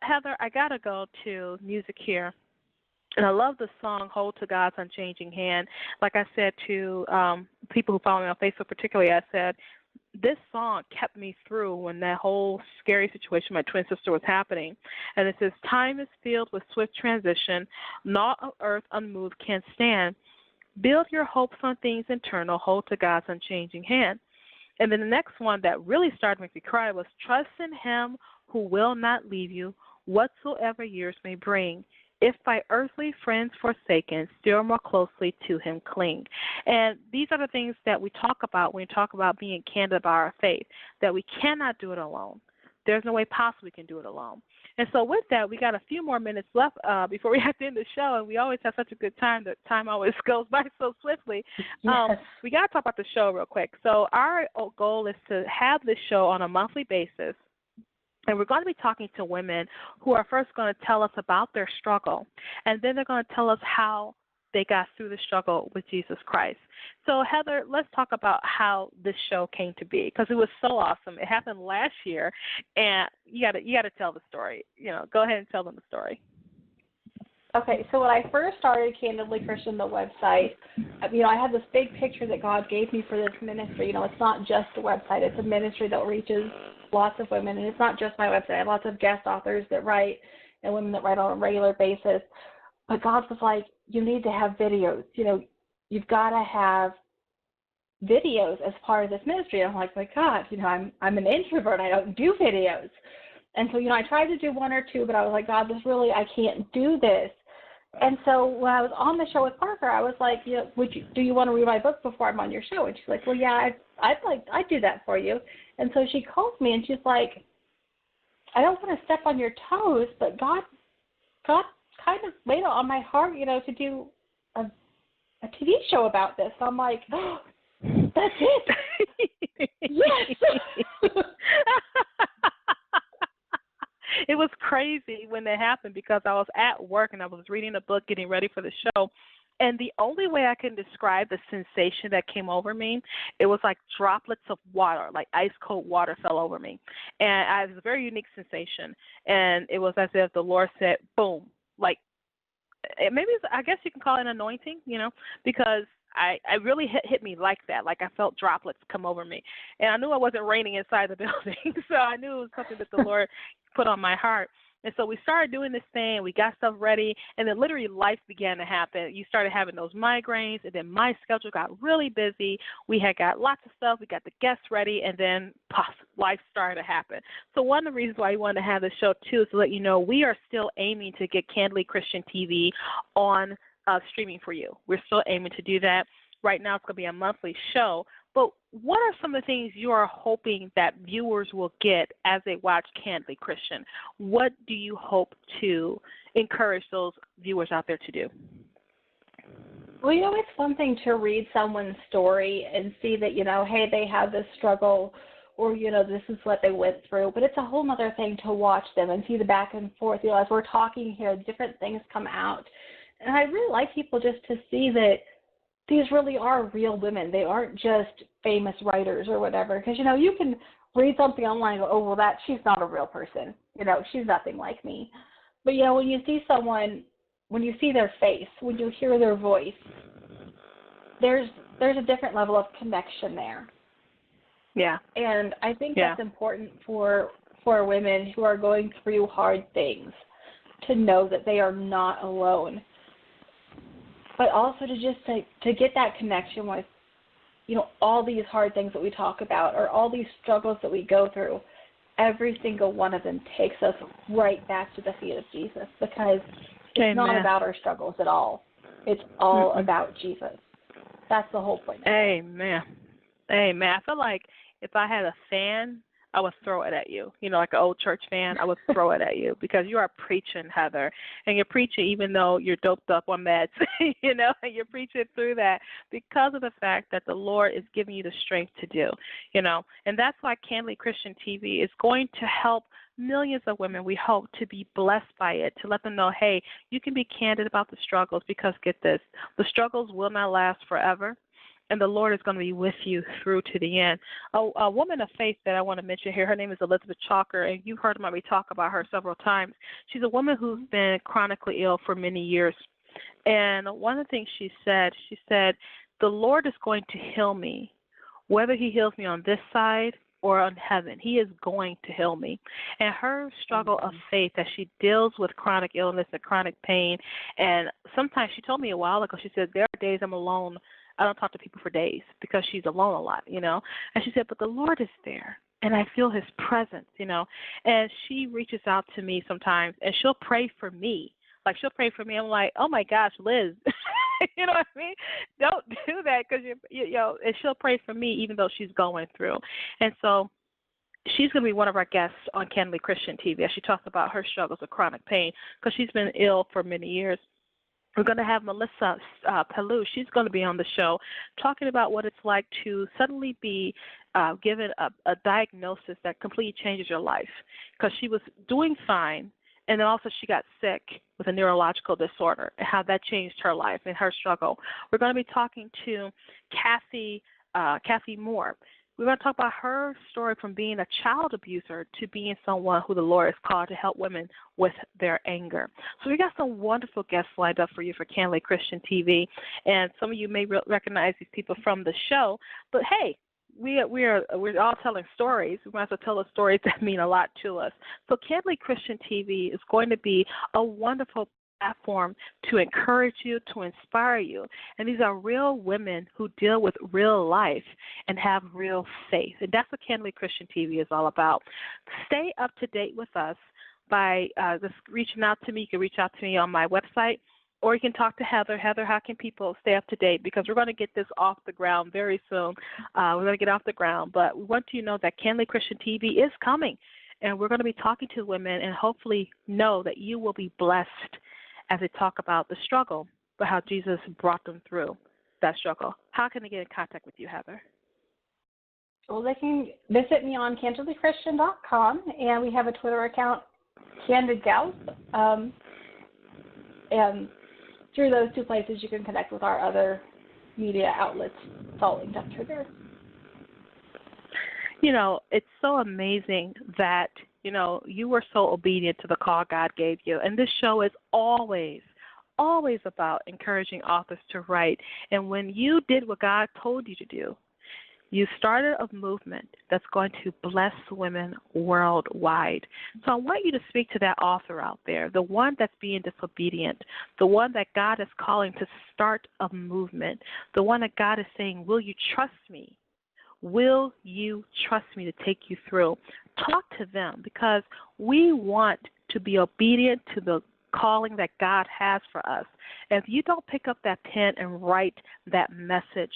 Speaker 1: Heather, I got to go to music here. And I love the song Hold to God's Unchanging Hand. Like I said to people who follow me on Facebook particularly, I said, this song kept me through when that whole scary situation my twin sister was happening. And it says, time is filled with swift transition. Naught of earth unmoved can stand. Build your hopes on things internal. Hold to God's unchanging hand. And then the next one that really started to make me cry was trust in him who will not leave you, whatsoever years may bring. If by earthly friends forsaken, still more closely to him cling. And these are the things that we talk about when we talk about being candid about our faith, that we cannot do it alone. There's no way possible we can do it alone. And so with that, we got a few more minutes left before we have to end the show, and we always have such a good time that time always goes by so swiftly.
Speaker 5: Yes.
Speaker 1: We got to talk about the show real quick. So our goal is to have this show on a monthly basis. And we're going to be talking to women who are first going to tell us about their struggle, and then they're going to tell us how they got through the struggle with Jesus Christ. So, Heather, let's talk about how this show came to be, because it was so awesome. It happened last year, and you got to tell the story. Go ahead and tell them the story.
Speaker 5: Okay, so when I first started Candidly Christian, the website, I had this big picture that God gave me for this ministry. It's not just a website. It's a ministry that reaches lots of women, and it's not just my website. I have lots of guest authors that write and women that write on a regular basis. But God was like, you need to have videos. You've got to have videos as part of this ministry. And I'm like, my God, I'm an introvert. I don't do videos. And so, I tried to do one or two, but I was like, God, I can't do this. And so when I was on the show with Parker, I was like, do you want to read my book before I'm on your show? And she's like, well, yeah, I'd do that for you. And so she calls me and she's like, I don't want to step on your toes, but God kind of laid it on my heart, to do a TV show about this. So I'm like, oh, that's it. Yes.
Speaker 1: It was crazy when that happened, because I was at work and I was reading a book, getting ready for the show. And the only way I can describe the sensation that came over me, it was like droplets of water, like ice cold water fell over me. And it was a very unique sensation. And it was as if the Lord said, boom, like I guess you can call it an anointing, because I really hit me like that. Like I felt droplets come over me. And I knew I wasn't raining inside the building. So I knew it was something that the Lord put on my heart. And so we started doing this thing. We got stuff ready. And then literally life began to happen. You started having those migraines. And then my schedule got really busy. We had got lots of stuff. We got the guests ready. And then life started to happen. So one of the reasons why we wanted to have this show, too, is to let you know we are still aiming to get Candidly Christian TV on streaming for you. We're still aiming to do that. Right now it's going to be a monthly show. But what are some of the things you are hoping that viewers will get as they watch Candidly Christian? What do you hope to encourage those viewers out there to do?
Speaker 5: Well, it's one thing to read someone's story and see that, hey, they have this struggle, or, this is what they went through. But it's a whole other thing to watch them and see the back and forth. As we're talking here, different things come out. And I really like people just to see that these really are real women. They aren't just famous writers or whatever. Because, you can read something online and go, oh, well, she's not a real person. She's nothing like me. But, when you see someone, when you see their face, when you hear their voice, there's a different level of connection there.
Speaker 1: Yeah.
Speaker 5: And I think that's important for women who are going through hard things, to know that they are not alone. But also to just to get that connection with, all these hard things that we talk about, or all these struggles that we go through. Every single one of them takes us right back to the feet of Jesus, because it's not about our struggles at all. It's all about Jesus. That's the whole point.
Speaker 1: Amen. Amen. I feel like if I had a fan, I would throw it at you. Like an old church fan, I would throw it at you, because you are preaching, Heather. And you're preaching even though you're doped up on meds, and you're preaching through that because of the fact that the Lord is giving you the strength to do, And that's why Candidly Christian TV is going to help millions of women, we hope, to be blessed by it, to let them know, hey, you can be candid about the struggles, because get this, the struggles will not last forever. And the Lord is going to be with you through to the end. A woman of faith that I want to mention here, her name is Elizabeth Chalker, and you've heard me talk about her several times. She's a woman who's been chronically ill for many years. And one of the things she said, the Lord is going to heal me, whether he heals me on this side or on heaven. He is going to heal me. And her struggle of faith, that she deals with chronic illness and chronic pain, and sometimes she told me a while ago, she said, there are days I'm alone I don't talk to people for days because she's alone a lot, you know. And she said, but the Lord is there, and I feel his presence, you know. And she reaches out to me sometimes, and she'll pray for me. Like, she'll pray for me. I'm like, oh, my gosh, Liz, you know what I mean? Don't do that because, you know, and she'll pray for me even though she's going through. And so she's going to be one of our guests on Candidly Christian TV as she talks about her struggles with chronic pain because she's been ill for many years. We're going to have Melissa Pelou. She's going to be on the show talking about what it's like to suddenly be given a diagnosis that completely changes your life because she was doing fine, and then also she got sick with a neurological disorder and how that changed her life and her struggle. We're going to be talking to Kathy Moore. We're going to talk about her story from being a child abuser to being someone who the Lord has called to help women with their anger. So we got some wonderful guests lined up for you for Candidly Christian TV, and some of you may recognize these people from the show. But hey, we're all telling stories. We might as well tell the stories that mean a lot to us. So Candidly Christian TV is going to be a wonderful platform to encourage you, to inspire you. And these are real women who deal with real life and have real faith. And that's what Candidly Christian TV is all about. Stay up to date with us by just reaching out to me. You can reach out to me on my website, or you can talk to Heather. Heather, how can people stay up to date? Because we're going to get this off the ground very soon. We're going to get off the ground. But we want you to know that Candidly Christian TV is coming. And we're going to be talking to women and hopefully know that you will be blessed as they talk about the struggle, but how Jesus brought them through that struggle. How can they get in contact with you, Heather?
Speaker 5: Well, they can visit me on candidlychristian.com, and we have a Twitter account, Candid Gals. And through those two places, you can connect with our other media outlets. It's all linked up through there.
Speaker 1: You know, it's so amazing that, you know, you were so obedient to the call God gave you. And this show is always about encouraging authors to write. And when you did what God told you to do, you started a movement that's going to bless women worldwide. So I want you to speak to that author out there, the one that's being disobedient, the one that God is calling to start a movement, the one that God is saying, will you trust me? Will you trust me to take you through? Talk to them because we want to be obedient to the calling that God has for us. And if you don't pick up that pen and write that message,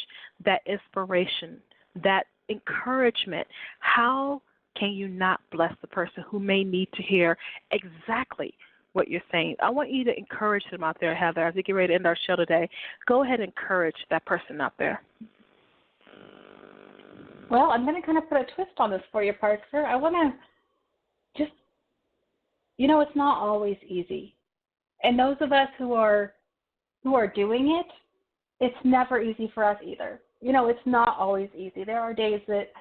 Speaker 1: that inspiration, that encouragement, how can you not bless the person who may need to hear exactly what you're saying? I want you to encourage them out there, Heather, as we get ready to end our show today. Go ahead and encourage that person out there.
Speaker 5: Well, I'm going to kind of put a twist on this for you, Parker. I want to just, you know, it's not always easy. And those of us who are doing it, it's never easy for us either. You know, it's not always easy. There are days that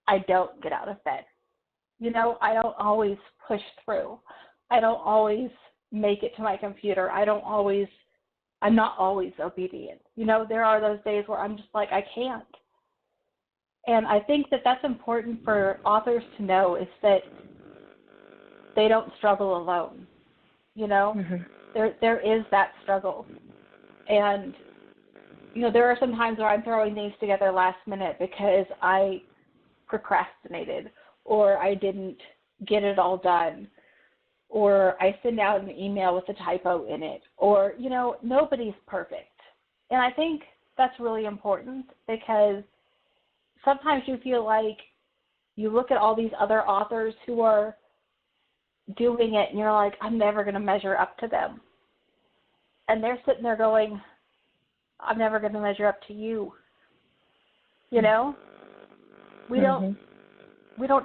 Speaker 5: I don't get out of bed. You know, I don't always push through. I don't always make it to my computer. I'm not always obedient. You know, there are those days where I'm just like, I can't. And I think that that's important for authors to know is that they don't struggle alone. You know, there is that struggle. And, you know, there are some times where I'm throwing things together last minute because I procrastinated or I didn't get it all done or I send out an email with a typo in it or, you know, nobody's perfect. And I think that's really important because sometimes you feel like you look at all these other authors who are doing it and you're like, I'm never going to measure up to them. And they're sitting there going, I'm never going to measure up to you. You know? We don't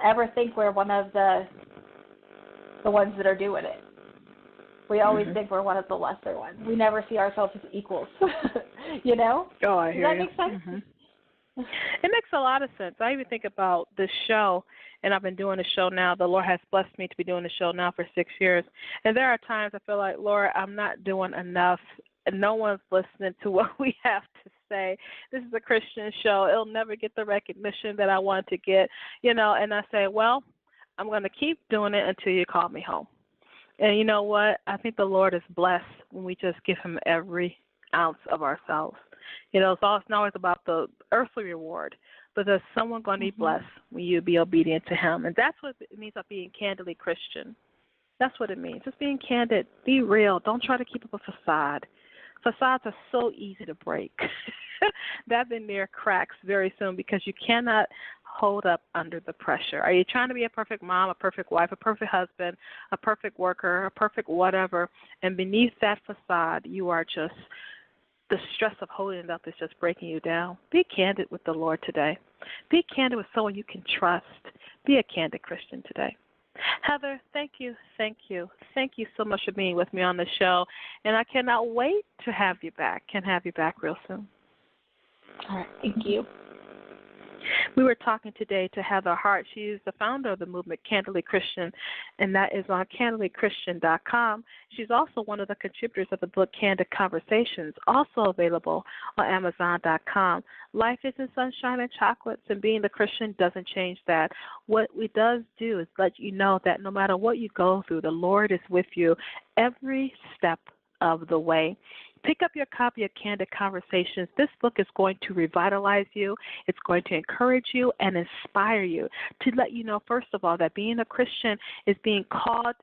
Speaker 5: ever think we're one of the ones that are doing it. We always think we're one of the lesser ones. We never see ourselves as equals. You know?
Speaker 1: Oh, I hear you.
Speaker 5: Does that make sense?
Speaker 1: It makes a lot of sense. I even think about this show, and I've been doing the show now. The Lord has blessed me to be doing the show now for 6 years. And there are times I feel like, Lord, I'm not doing enough. And no one's listening to what we have to say. This is a Christian show. It'll never get the recognition that I want to get, you know. And I say, well, I'm going to keep doing it until you call me home. And you know what? I think the Lord is blessed when we just give him every ounce of ourselves. You know, it's not always about the earthly reward, but there's someone going to be blessed when you be obedient to him. And that's what it means by being candidly Christian. That's what it means. Just being candid. Be real. Don't try to keep up a facade. Facades are so easy to break. That veneer cracks very soon because you cannot hold up under the pressure. Are you trying to be a perfect mom, a perfect wife, a perfect husband, a perfect worker, a perfect whatever, and beneath that facade you are just, the stress of holding it up is just breaking you down? Be candid with the Lord today. Be candid with someone you can trust. Be a candid Christian today. Heather, thank you so much for being with me on the show, and I cannot wait to have you back. Can have you back real soon.
Speaker 5: All right, thank you.
Speaker 1: We were talking today to Heather Hart. She is the founder of the movement Candidly Christian, and that is on CandidlyChristian.com. She's also one of the contributors of the book Candid Conversations, also available on Amazon.com. Life isn't sunshine and chocolates, and being the Christian doesn't change that. What it does do is let you know that no matter what you go through, the Lord is with you every step of the way. Pick up your copy of Candid Conversations. This book is going to revitalize you. It's going to encourage you and inspire you to let you know, first of all, that being a Christian is being called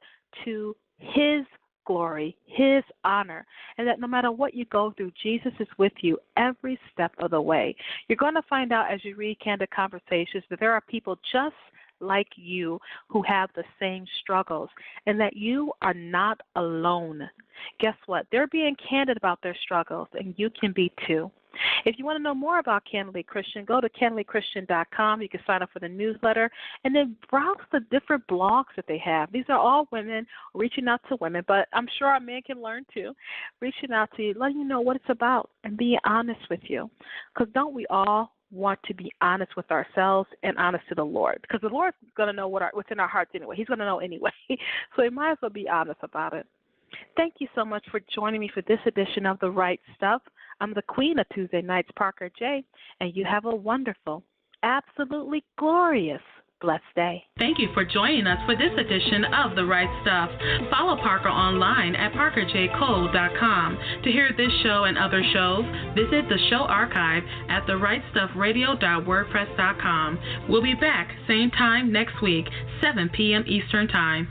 Speaker 1: to his glory, his honor, and that no matter what you go through, Jesus is with you every step of the way. You're going to find out as you read Candid Conversations that there are people just like you who have the same struggles and that you are not alone. Guess what? They're being candid about their struggles, and you can be too. If you want to know more about Candidly Christian, go to CandidlyChristian.com. You can sign up for the newsletter and then browse the different blogs that they have. These are all women reaching out to women, but I'm sure our men can learn too. Reaching out to you, letting you know what it's about and being honest with you. Because don't we all want to be honest with ourselves and honest to the Lord? Because the Lord's going to know what's in our hearts anyway. He's going to know anyway. So we might as well be honest about it. Thank you so much for joining me for this edition of The Right Stuff. I'm the Queen of Tuesday Nights, Parker J., and you have a wonderful, absolutely glorious, blessed day.
Speaker 2: Thank you for joining us for this edition of The Right Stuff. Follow Parker online at parkerjcole.com. To hear this show and other shows, visit the show archive at therightstuffradio.wordpress.com. We'll be back same time next week, 7 p.m. Eastern Time.